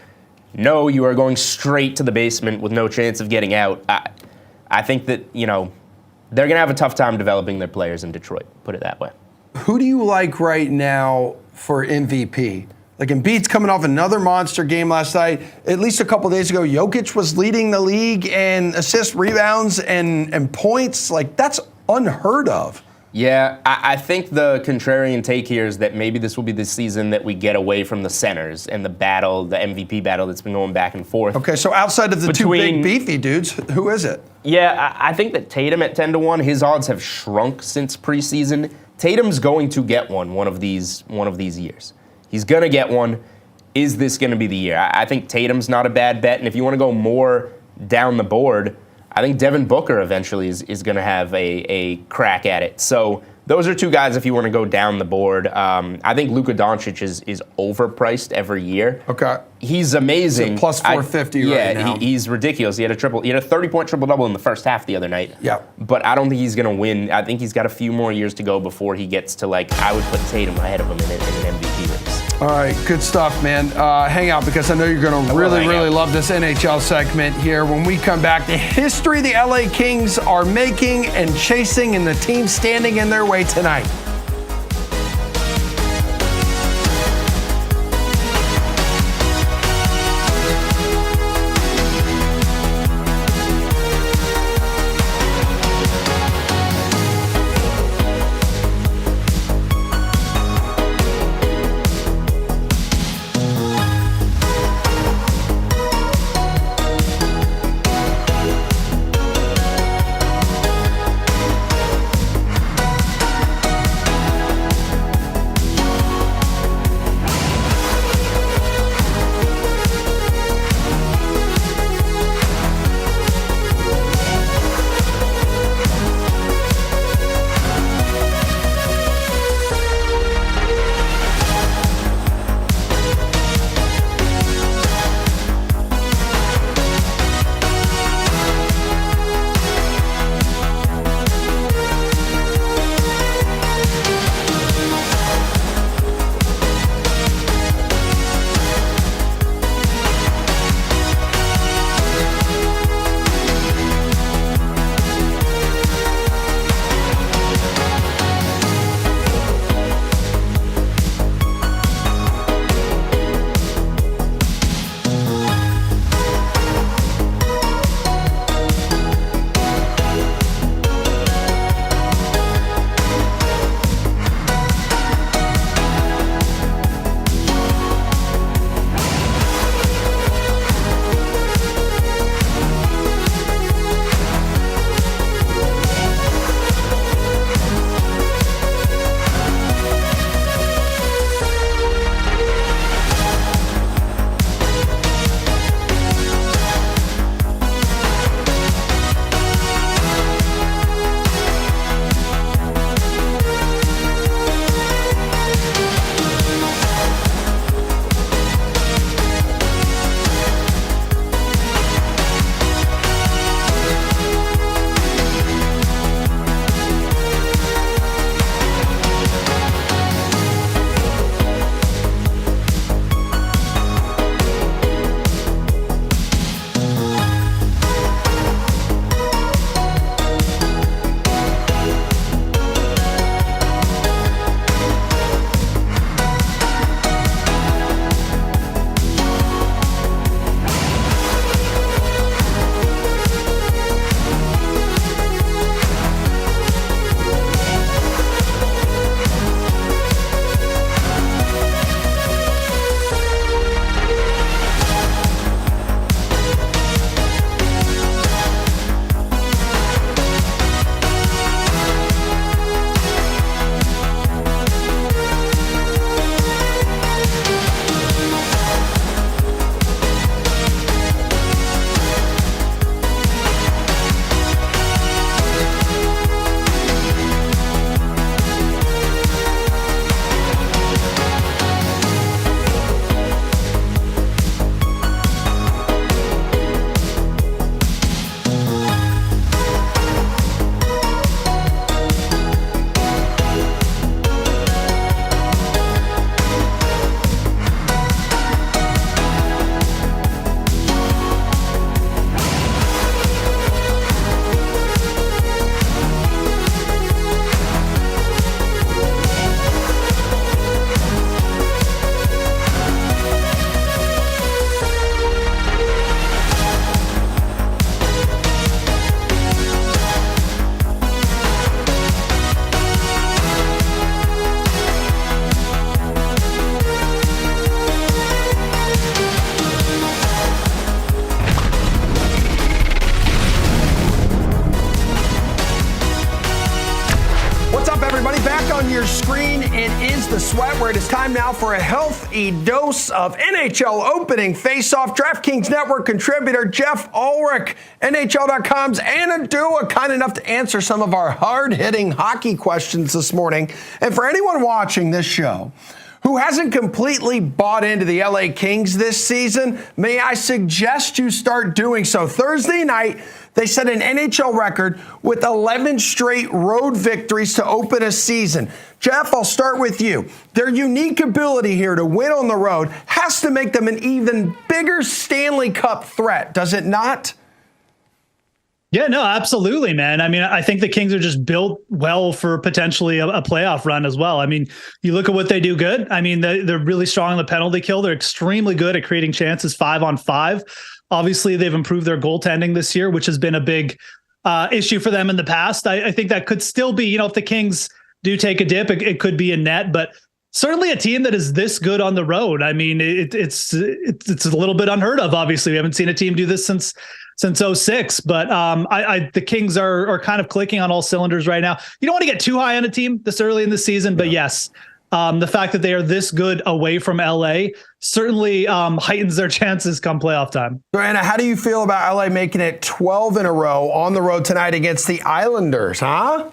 No, you are going straight to the basement with no chance of getting out. I think that, they're going to have a tough time developing their players in Detroit, put it that way. Who do you like right now for MVP? Like Embiid's coming off another monster game last night. At least a couple days ago, Jokic was leading the league in assists, rebounds, and points. Like, that's unheard of. Yeah, I think the contrarian take here is that maybe this will be the season that we get away from the centers and the battle, the MVP battle that's been going back and forth. Okay, so outside of the two big beefy dudes, who is it? Yeah, I think that Tatum at 10-1, his odds have shrunk since preseason. Tatum's going to get one of these years. He's going to get one. Is this going to be the year? I think Tatum's not a bad bet, and if you want to go more down the board, I think Devin Booker eventually is going to have a crack at it. So those are two guys if you want to go down the board. I think Luka Doncic is overpriced every year. Okay. He's amazing. So plus 450 right now. Yeah, he's ridiculous. He had a 30-point triple-double in the first half the other night. Yeah. But I don't think he's going to win. I think he's got a few more years to go before he gets to, I would put Tatum ahead of him in an MVP race. All right, good stuff, man. Hang out because I know you're going to really love this NHL segment here. When we come back, the history the LA Kings are making and chasing and the team standing in their way tonight. screen, it is the Sweat, where it is time now for a healthy dose of NHL opening face-off. DraftKings Network contributor Jeff Ulrich, NHL.com's Anna Dua, kind enough to answer some of our hard-hitting hockey questions this morning. And for anyone watching this show who hasn't completely bought into the LA Kings this season, may I suggest you start doing so. Thursday night, they set an NHL record with 11 straight road victories to open a season. Jeff, I'll start with you. Their unique ability here to win on the road has to make them an even bigger Stanley Cup threat, does it not? Yeah, no, absolutely, man. I mean, I think the Kings are just built well for potentially a playoff run as well. I mean, you look at what they do good. I mean, they're really strong on the penalty kill. They're extremely good at creating chances 5-on-5. Obviously, they've improved their goaltending this year, which has been a big issue for them in the past. I think that could still be, if the Kings do take a dip, it could be a net, but certainly a team that is this good on the road. I mean, it's a little bit unheard of. Obviously, we haven't seen a team do this since 06, but the Kings are kind of clicking on all cylinders right now. You don't want to get too high on a team this early in the season, but yes, the fact that they are this good away from LA certainly heightens their chances come playoff time. Joanna, how do you feel about LA making it 12 in a row on the road tonight against the Islanders, huh?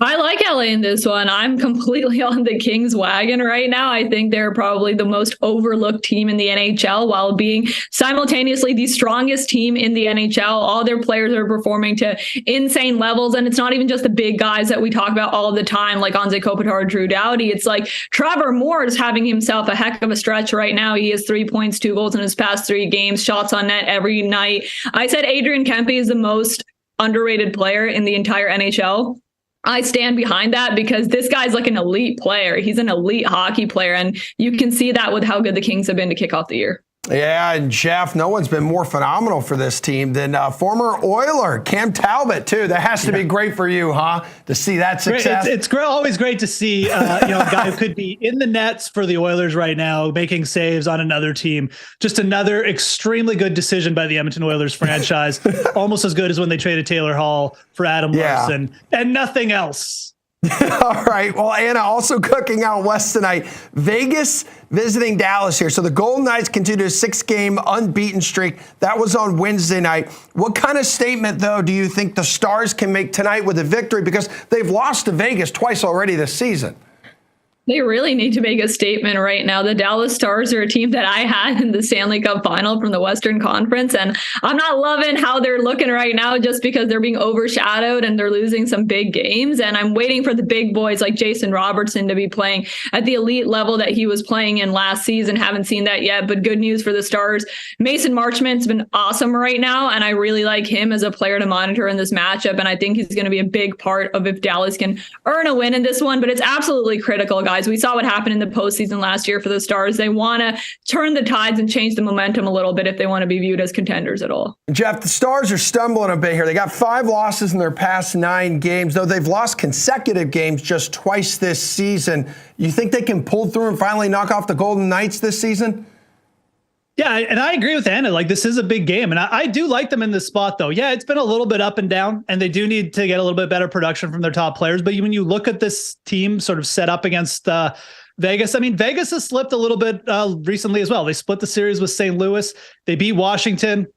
I like LA in this one. I'm completely on the Kings wagon right now. I think they're probably the most overlooked team in the NHL while being simultaneously the strongest team in the NHL. All their players are performing to insane levels. And it's not even just the big guys that we talk about all the time, like Anze Kopitar, Drew Doughty. It's like Trevor Moore is having himself a heck of a stretch right now. He has 3 points, 2 goals in his past 3 games, shots on net every night. I said Adrian Kempe is the most underrated player in the entire NHL. I stand behind that because this guy's like an elite player. He's an elite hockey player, and you can see that with how good the Kings have been to kick off the year. Yeah, and Jeff, no one's been more phenomenal for this team than former Oiler Cam Talbot, too. That has to be great for you, huh, to see that success? It's always great to see a guy who could be in the nets for the Oilers right now, making saves on another team. Just another extremely good decision by the Edmonton Oilers franchise, almost as good as when they traded Taylor Hall for Adam Larson, and nothing else. All right. Well, Anna, also cooking out west tonight. Vegas visiting Dallas here. So the Golden Knights continue a 6-game unbeaten streak. That was on Wednesday night. What kind of statement, though, do you think the Stars can make tonight with a victory? Because they've lost to Vegas twice already this season. They really need to make a statement right now. The Dallas Stars are a team that I had in the Stanley Cup final from the Western Conference, and I'm not loving how they're looking right now just because they're being overshadowed and they're losing some big games. And I'm waiting for the big boys like Jason Robertson to be playing at the elite level that he was playing in last season. Haven't seen that yet, but good news for the Stars. Mason Marchment's been awesome right now, and I really like him as a player to monitor in this matchup, and I think he's going to be a big part of if Dallas can earn a win in this one, but it's absolutely critical, guys. We saw what happened in the postseason last year for the Stars. They want to turn the tides and change the momentum a little bit if they want to be viewed as contenders at all. Jeff, the Stars are stumbling a bit here. They got 5 losses in their past 9 games, though they've lost consecutive games just twice this season. You think they can pull through and finally knock off the Golden Knights this season? Yeah, and I agree with Anna. Like, this is a big game, and I do like them in this spot, though. Yeah, it's been a little bit up and down, and they do need to get a little bit better production from their top players. But when you look at this team sort of set up against Vegas, I mean, Vegas has slipped a little bit recently as well. They split the series with St. Louis. They beat Washington.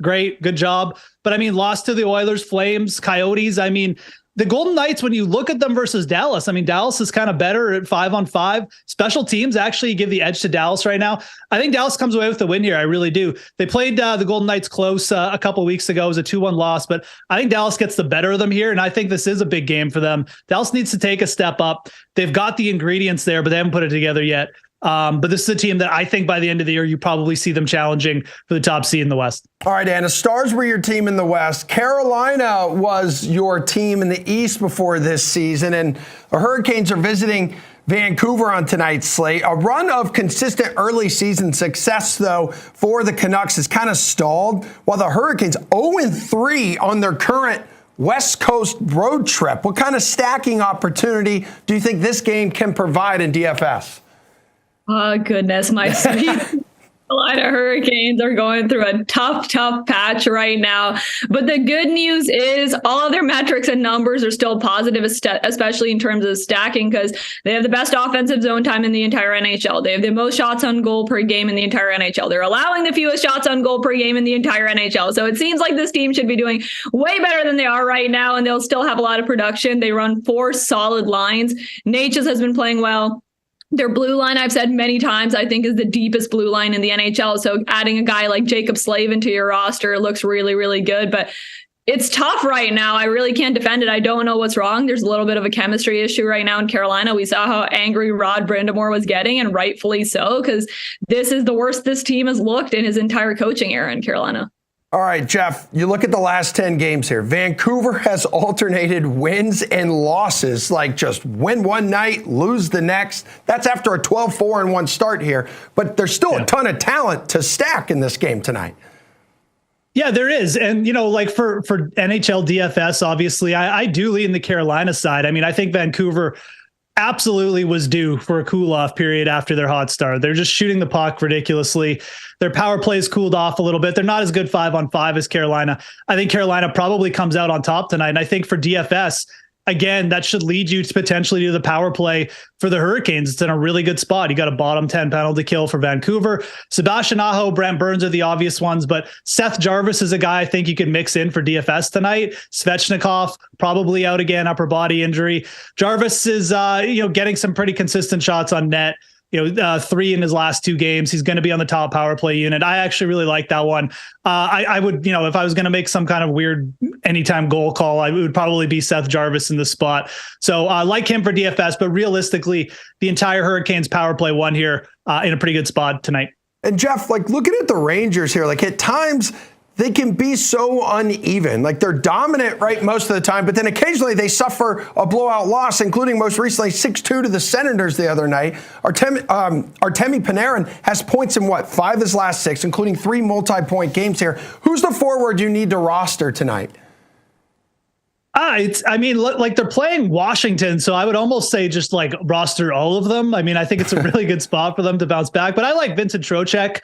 Great, good job. But I mean, lost to the Oilers, Flames, Coyotes. I mean, the Golden Knights, when you look at them versus Dallas, I mean, Dallas is kind of better at 5-on-5. Special teams actually give the edge to Dallas right now. I think Dallas comes away with the win here. I really do. They played the Golden Knights close a couple weeks ago. It was a 2-1 loss, but I think Dallas gets the better of them here, and I think this is a big game for them. Dallas needs to take a step up. They've got the ingredients there, but they haven't put it together yet. But this is a team that I think by the end of the year, you probably see them challenging for the top seed in the West. All right, Anna, Stars were your team in the West. Carolina was your team in the East before this season, and the Hurricanes are visiting Vancouver on tonight's slate. A run of consistent early season success, though, for the Canucks is kind of stalled, while the Hurricanes 0-3 on their current West Coast road trip. What kind of stacking opportunity do you think this game can provide in DFS? Oh, goodness. My sweet Carolina Hurricanes are going through a tough patch right now. But the good news is all of their metrics and numbers are still positive, especially in terms of stacking, because they have the best offensive zone time in the entire NHL. They have the most shots on goal per game in the entire NHL. They're allowing the fewest shots on goal per game in the entire NHL. So it seems like this team should be doing way better than they are right now, and they'll still have a lot of production. They run 4 solid lines. Natchez has been playing well. Their blue line, I've said many times, I think is the deepest blue line in the NHL. So adding a guy like Jacob Slavin to your roster looks really, really good. But it's tough right now. I really can't defend it. I don't know what's wrong. There's a little bit of a chemistry issue right now in Carolina. We saw how angry Rod Brindamore was getting, and rightfully so, because this is the worst this team has looked in his entire coaching era in Carolina. All right, Jeff, you look at the last 10 games here. Vancouver has alternated wins and losses, like just win one night, lose the next. That's after a 12-4-1 start here. But there's still a ton of talent to stack in this game tonight. Yeah, there is. And, like for NHL DFS, obviously, I do lean the Carolina side. I mean, I think Vancouver absolutely was due for a cool-off period after their hot start. They're just shooting the puck ridiculously. Their power plays cooled off a little bit. They're not as good 5-on-5 as Carolina. I think Carolina probably comes out on top tonight. And I think for DFS, again, that should lead you to potentially do the power play for the Hurricanes. It's in a really good spot. You got a bottom 10 penalty kill for Vancouver. Sebastian Aho, Brent Burns are the obvious ones, but Seth Jarvis is a guy I think you could mix in for DFS tonight. Svechnikov probably out again, upper body injury. Jarvis is getting some pretty consistent shots on net. 3 in his last 2 games. He's going to be on the top power play unit. I actually really like that one. I would, if I was going to make some kind of weird anytime goal call, it would probably be Seth Jarvis in the spot. So I like him for DFS, but realistically, the entire Hurricanes power play won here in a pretty good spot tonight. And Jeff, looking at the Rangers here, at times they can be so uneven. They're dominant, right, most of the time, but then occasionally they suffer a blowout loss, including most recently 6-2 to the Senators the other night. Artemi Panarin has points in 5 of his last 6, including 3 multi-point games here. Who's the forward you need to roster tonight? They're playing Washington, so I would almost say just roster all of them. I think it's a really good spot for them to bounce back, but I like Vincent Trocheck.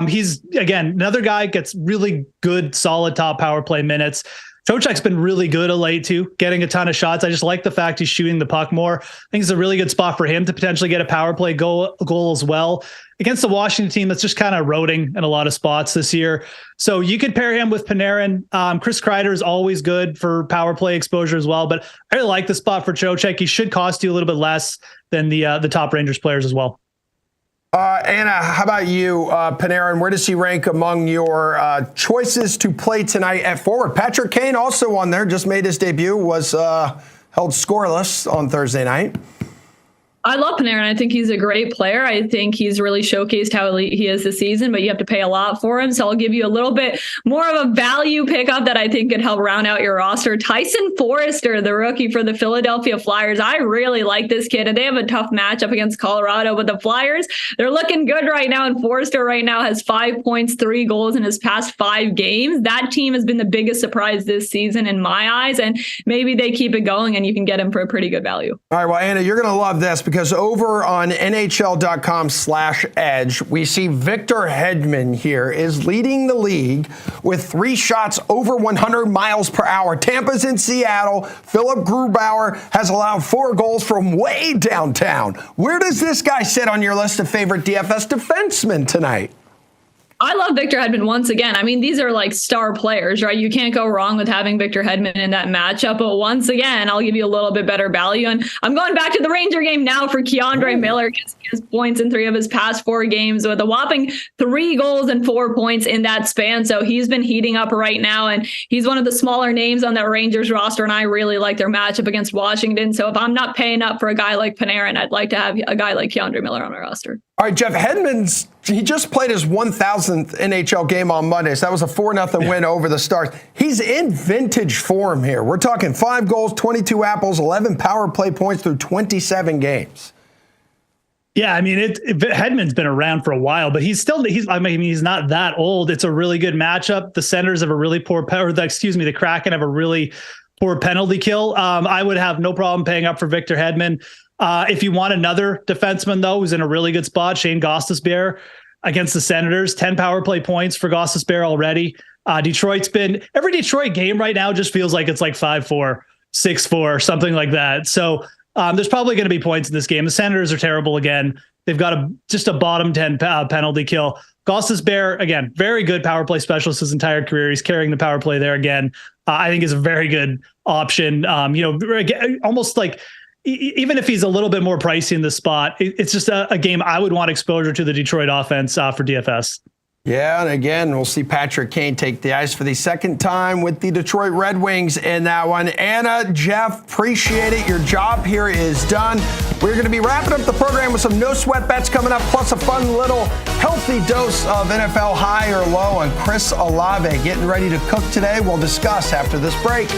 He's, again, another guy gets really good, solid top power play minutes. Trocheck's been really good of late, too, getting a ton of shots. I just like the fact he's shooting the puck more. I think it's a really good spot for him to potentially get a power play goal as well against the Washington team that's just kind of eroding in a lot of spots this year. So you could pair him with Panarin. Chris Kreider is always good for power play exposure as well, but I really like the spot for Trocheck. He should cost you a little bit less than the top Rangers players as well. Anna, how about you? Panarin, where does he rank among your choices to play tonight at forward? Patrick Kane also on there, just made his debut, was held scoreless on Thursday night. I love Panarin. I think he's a great player. I think he's really showcased how elite he is this season, but you have to pay a lot for him. So I'll give you a little bit more of a value pickup that I think could help round out your roster. Tyson Forrester, the rookie for the Philadelphia Flyers. I really like this kid, and they have a tough matchup against Colorado, but the Flyers, they're looking good right now, and Forrester right now has 5 points, 3 goals in his past 5 games. That team has been the biggest surprise this season in my eyes, and maybe they keep it going and you can get him for a pretty good value. All right, well, Anna, you're going to love this because over on NHL.com/edge, we see Victor Hedman here is leading the league with 3 shots over 100 miles per hour. Tampa's in Seattle. Philip Grubauer has allowed 4 goals from way downtown. Where does this guy sit on your list of favorite DFS defensemen tonight? I love Victor Hedman once again. These are star players, right? You can't go wrong with having Victor Hedman in that matchup. But once again, I'll give you a little bit better value. And I'm going back to the Ranger game now for Keandre Miller, because he has points in 3 of his past 4 games with a whopping 3 goals and 4 points in that span. So he's been heating up right now, and he's one of the smaller names on that Rangers roster. And I really like their matchup against Washington. So if I'm not paying up for a guy like Panarin, I'd like to have a guy like Keandre Miller on my roster. All right, Jeff, he just played his 1,000th NHL game on Monday, so that was a 4-0 win over the Stars. He's in vintage form here. We're talking 5 goals, 22 apples, 11 power play points through 27 games. Yeah, Hedman's been around for a while, but he's not that old. It's a really good matchup. The Senators have a really poor, the Kraken have a really poor penalty kill. I would have no problem paying up for Victor Hedman. If you want another defenseman, though, who's in a really good spot, Shane Gostisbehere against the Senators. 10 power play points for Gostisbehere already. Detroit's been every Detroit game right now just feels like it's like 5-4, 6-4, something like that. So there's probably going to be points in this game. The Senators are terrible again. They've got just a bottom 10 penalty kill. Gostisbehere, again, very good power play specialist his entire career. He's carrying the power play there again. I think is a very good option. Almost like even if he's a little bit more pricey in the spot, it's just a game I would want exposure to the Detroit offense for DFS. Yeah, and again, we'll see Patrick Kane take the ice for the second time with the Detroit Red Wings in that one. Anna, Jeff, appreciate it. Your job here is done. We're going to be wrapping up the program with some no-sweat bets coming up, plus a fun little healthy dose of NFL high or low on Chris Olave getting ready to cook today. We'll discuss after this break.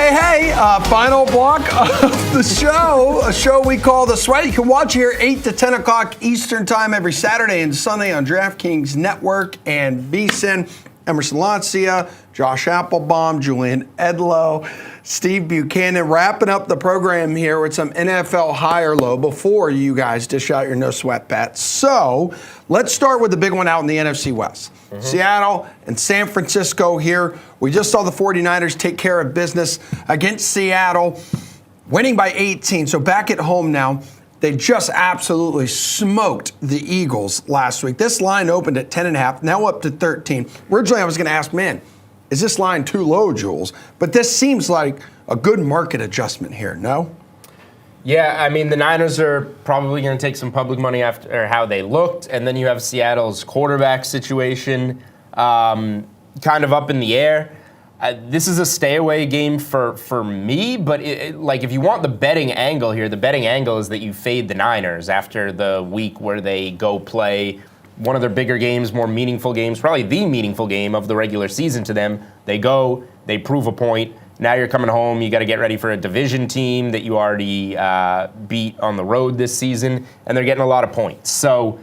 Hey, final block of the show, a show we call The Sweat. You can watch here 8 to 10 o'clock Eastern Time every Saturday and Sunday on DraftKings Network and VSiN. Emerson Lancia, Josh Applebaum, Julian Edlow, Steve Buchanan, wrapping up the program here with some NFL high or low before you guys dish out your no sweat bets. So let's start with the big one out in the NFC West. Seattle and San Francisco here. We just saw the 49ers take care of business against Seattle, winning by 18. So back at home now, they just absolutely smoked the Eagles last week. This line opened at 10.5, now up to 13. Originally, I was going to ask, man, is this line too low, Jules? But this seems like a good market adjustment here, no? Yeah, I mean, the Niners are probably going to take some public money after how they looked, and then you have Seattle's quarterback situation kind of up in the air. This is a stay-away game for me, but like if you want the betting angle here, the betting angle is that you fade the Niners after the week where they go play one of their bigger games, more meaningful games, probably the meaningful game of the regular season to them. They go, they prove a point. Now you're coming home, you got to get ready for a division team that you already beat on the road this season, and they're getting a lot of points. So,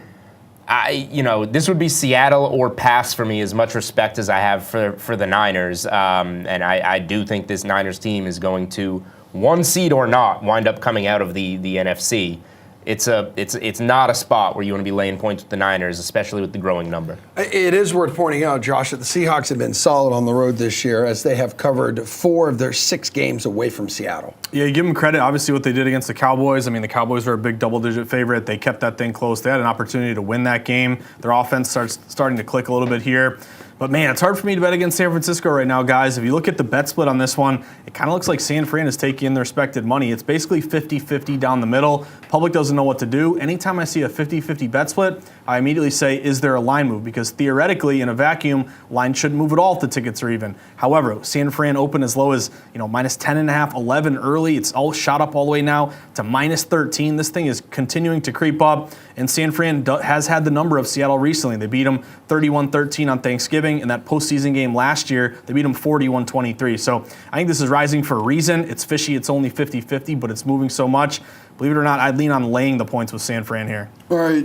this would be Seattle or pass for me, as much respect as I have for the Niners. And I do think this Niners team is going to, one seed or not, wind up coming out of the NFC. It's not a spot where you want to be laying points with the Niners, especially with the growing number. It is worth pointing out, Josh, that the Seahawks have been solid on the road this year as they have covered 4 of their 6 games away from Seattle. Yeah, you give them credit, obviously, what they did against the Cowboys. I mean, the Cowboys are a big double-digit favorite. They kept that thing close. They had an opportunity to win that game. Their offense starting to click a little bit here. But, man, it's hard for me to bet against San Francisco right now, guys. If you look at the bet split on this one, it kind of looks like San Fran is taking in their expected money. It's basically 50-50 down the middle. Public doesn't know what to do. Anytime I see a 50-50 bet split, I immediately say, is there a line move? Because theoretically, in a vacuum, line shouldn't move at all if the tickets are even. However, San Fran opened as low as minus 10.5, 11 early. It's all shot up all the way now to minus 13. This thing is continuing to creep up. And San Fran has had the number of Seattle recently. They beat them 31-13 on Thanksgiving. In that postseason game last year, they beat them 41-23. So I think this is rising for a reason. It's fishy. It's only 50-50, but it's moving so much. Believe it or not, I'd lean on laying the points with San Fran here. All right.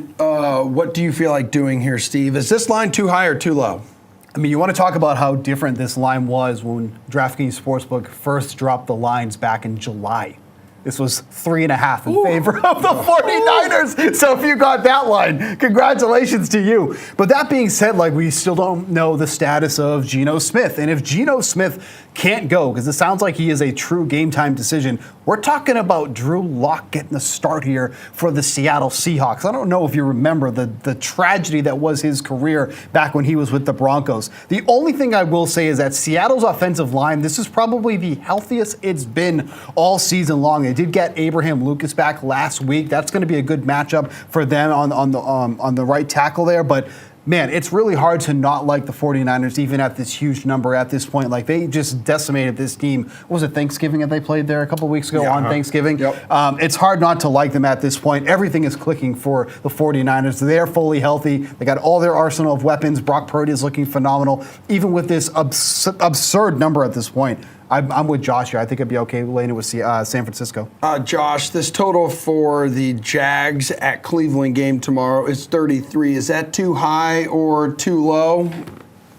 What do you feel like doing here, Steve? Is this line too high or too low? I mean, you want to talk about how different this line was when DraftKings Sportsbook first dropped the lines back in July. This was 3.5 in favor of the 49ers. So if you got that line, congratulations to you. But that being said, we still don't know the status of Geno Smith. And if Geno Smith can't go, because it sounds like he is a true game time decision, we're talking about Drew Lock getting the start here for the Seattle Seahawks. I don't know if you remember the tragedy that was his career back when he was with the Broncos. The only thing I will say is that Seattle's offensive line, this is probably the healthiest it's been all season long. They did get Abraham Lucas back last week. That's going to be a good matchup for them on the right tackle there. But man, it's really hard to not like the 49ers, even at this huge number at this point. They just decimated this team. What was it, Thanksgiving that they played there a couple weeks ago on Thanksgiving? Yep. It's hard not to like them at this point. Everything is clicking for the 49ers. They're fully healthy. They got all their arsenal of weapons. Brock Purdy is looking phenomenal, even with this absurd number at this point. I'm with Josh here. I think I'd be okay laying it with San Francisco. Josh, this total for the Jags at Cleveland game tomorrow is 33. Is that too high or too low?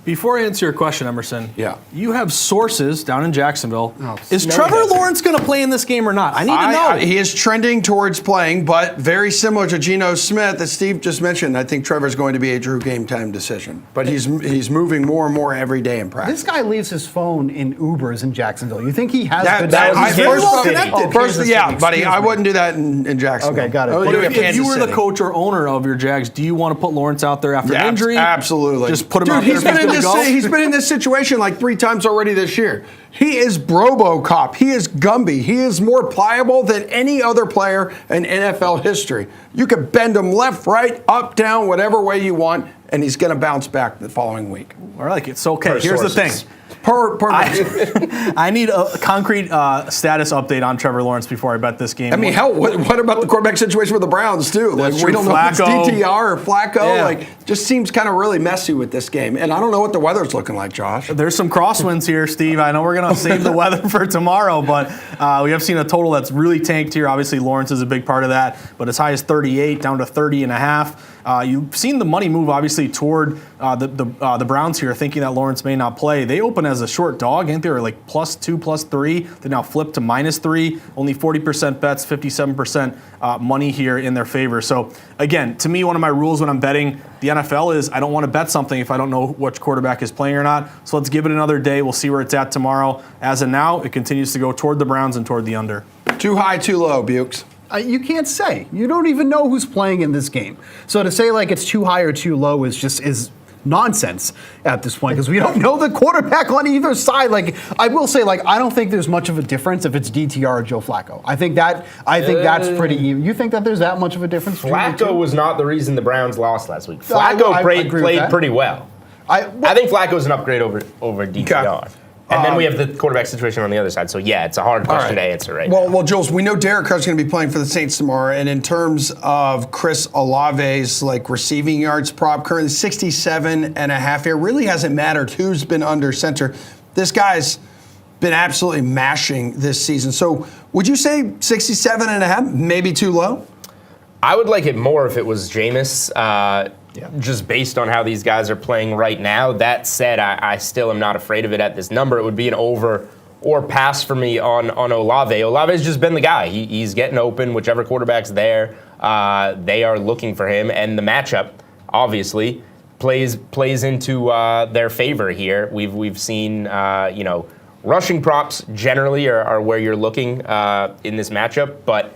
Before I answer your question, Emerson, you have sources down in Jacksonville. Is No, Trevor he doesn't. Lawrence going to play in this game or not? I need to know. He is trending towards playing, but very similar to Geno Smith, as Steve just mentioned. I think Trevor's going to be a true game time decision, but he's moving more and more every day in practice. This guy leaves his phone in Ubers in Jacksonville. You think he has good buddy. I wouldn't do that in Jacksonville. Okay, got it. I would do it in If Kansas you were the City. coach or owner of your Jags, do you want to put Lawrence out there after an injury? Absolutely. Just put him Dude, out there. he's if been in good to go? he's been in this situation like 3 times already this year. He is Brobocop. He is Gumby. He is more pliable than any other player in NFL history. You could bend him left, right, up, down, whatever way you want, and he's going to bounce back the following week. I like it. So, okay, here's the thing. I need a concrete status update on Trevor Lawrence before I bet this game. I mean, hell, what about the quarterback situation with the Browns too? Like, That's we true. don't know if it's Flacco. DTR or Flacco. Yeah. Like, just seems kind of really messy with this game. And I don't know what the weather's looking like, Josh. There's some crosswinds here, Steve. I know we're going to save the weather for tomorrow, but we have seen a total that's really tanked here. Obviously, Lawrence is a big part of that, but as high as 38, down to 30.5. You've seen the money move, obviously, toward the Browns here, thinking that Lawrence may not play. They open as a short dog, ain't they? Or like +2, +3. They now flip to -3. Only 40% bets, 57% money here in their favor. So, again, to me, one of my rules when I'm betting the NFL is I don't want to bet something if I don't know which quarterback is playing or not. So let's give it another day. We'll see where it's at tomorrow. As of now, it continues to go toward the Browns and toward the under. Too high, too low, Bukes. You can't say. You don't even know who's playing in this game. So to say like it's too high or too low is nonsense at this point because we don't know the quarterback on either side. Like I will say, like I don't think there's much of a difference if it's DTR or Joe Flacco. I think that's pretty even. You think that there's that much of a difference? Flacco was not the reason the Browns lost last week. I Flacco agree with played that. pretty well. I think Flacco's an upgrade over DTR. Okay. And then we have the quarterback situation on the other side. So, yeah, it's a hard question to answer right now. Well, Jules, we know Derek Carr's going to be playing for the Saints tomorrow. And in terms of Chris Olave's receiving yards prop, currently 67.5 here. Really hasn't mattered who's been under center. This guy's been absolutely mashing this season. So would you say 67.5, maybe too low? I would like it more if it was Jameis. Just based on how these guys are playing right now. That said, I still am not afraid of it at this number. It would be an over or pass for me on Olave. Olave's just been the guy. He's getting open. Whichever quarterback's there, they are looking for him. And the matchup, obviously, plays into their favor here. We've seen, rushing props generally are where you're looking in this matchup. But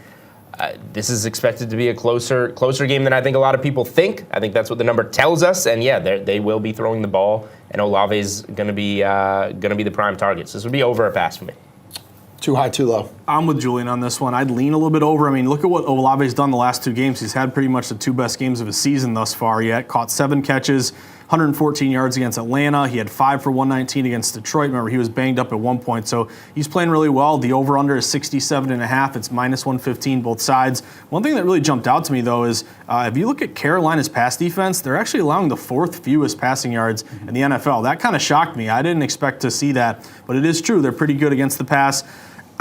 this is expected to be a closer game than I think a lot of people think. I think that's what the number tells us. And yeah, they will be throwing the ball, and Olave's going to be the prime target. So this would be over a pass for me. Too high, too low. I'm with Julian on this one. I'd lean a little bit over. I mean, look at what Olave's done the last two games. He's had pretty much the two best games of his season thus far yet. Caught 7 catches, 114 yards against Atlanta. He had 5 for 119 against Detroit. Remember, he was banged up at one point. So he's playing really well. The over-under is 67.5. It's -115 both sides. One thing that really jumped out to me, though, is if you look at Carolina's pass defense, they're actually allowing the 4th fewest passing yards in the NFL. That kind of shocked me. I didn't expect to see that. But it is true. They're pretty good against the pass.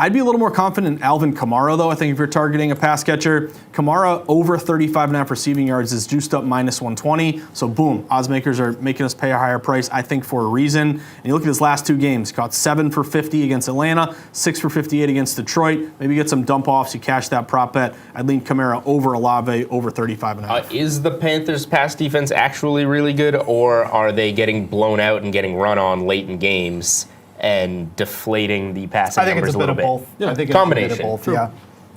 I'd be a little more confident in Alvin Kamara, though. I think if you're targeting a pass catcher, Kamara over 35.5 receiving yards is juiced up -120. So boom, odds makers are making us pay a higher price, I think, for a reason. And you look at his last two games, he caught 7 for 50 against Atlanta, 6 for 58 against Detroit. Maybe get some dump offs, you cash that prop bet. I'd lean Kamara over Olave over 35.5. Is the Panthers' pass defense actually really good, or are they getting blown out and getting run on late in games and deflating the passing numbers a little bit? Both. Yeah, I think combination. It's a bit of both.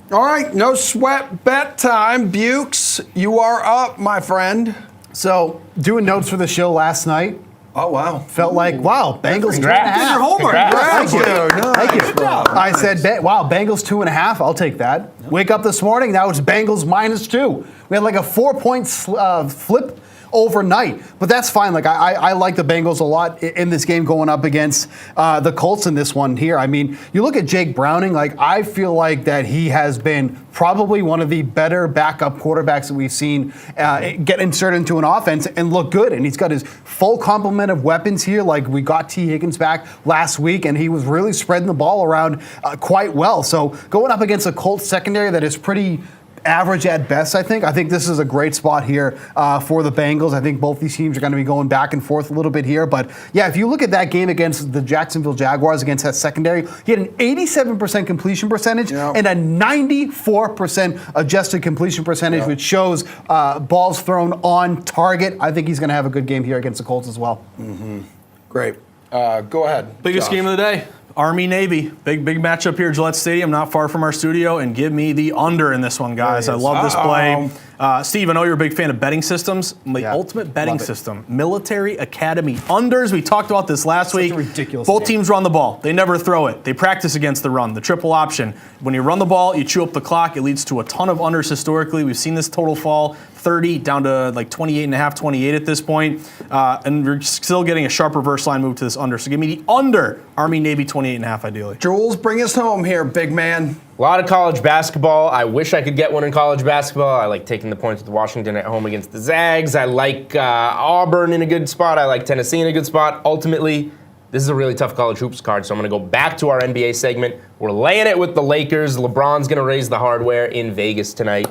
Yeah. All right, no sweat bet time. Bukes, you are up, my friend. So doing notes for the show last night. Oh, wow. Felt like, wow, Bengals 2.5. Congrats. Your homework. Congrats. Thank you. Nice. Thank you. I said, wow, Bengals 2.5. I'll take that. Wake up this morning. Now it's Bengals -2. We had like a 4-point flip overnight, but that's fine. Like I like the Bengals a lot in this game going up against the Colts in this one here. I mean, you look at Jake Browning. Like I feel like that he has been probably one of the better backup quarterbacks that we've seen get inserted into an offense and look good. And he's got his full complement of weapons here. Like we got T. Higgins back last week, and he was really spreading the ball around quite well. So going up against a Colts secondary that is pretty average at best, I think this is a great spot here for the Bengals. I think both these teams are going to be going back and forth a little bit here. But yeah, if you look at that game against the Jacksonville Jaguars against that secondary, he had an 87% completion percentage and a 94% adjusted completion percentage, which shows balls thrown on target. I think he's going to have a good game here against the Colts as well. Mm-hmm. Great. Go ahead. Biggest Josh. game of the day. Army-Navy. Big matchup here at Gillette Stadium, not far from our studio, and give me the under in this one, guys. I love this play. Steve, I know you're a big fan of betting systems. The ultimate betting system, Military Academy unders. We talked about this last week. Ridiculous. Both teams run the ball. They never throw it. They practice against the run, the triple option. When you run the ball, you chew up the clock. It leads to a ton of unders historically. We've seen this total fall 30 down to like 28.5, 28 at this point. And we're still getting a sharp reverse line move to this under. So give me the under Army Navy 28.5 ideally. Jules, bring us home here, big man. A lot of college basketball. I wish I could get one in college basketball. I like taking the points with Washington at home against the Zags. I like Auburn in a good spot. I like Tennessee in a good spot. Ultimately, this is a really tough college hoops card, so I'm going to go back to our NBA segment. We're laying it with the Lakers. LeBron's going to raise the hardware in Vegas tonight.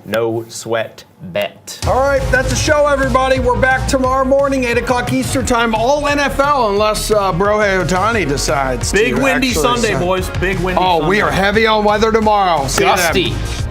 No sweat bet. All right, that's the show, everybody. We're back tomorrow morning, 8 o'clock Eastern time, all NFL, unless Brohe Otani decides Big to windy actually Sunday, sign. boys. Big windy Oh, Sunday. we are heavy on weather tomorrow. See you then. Dusty.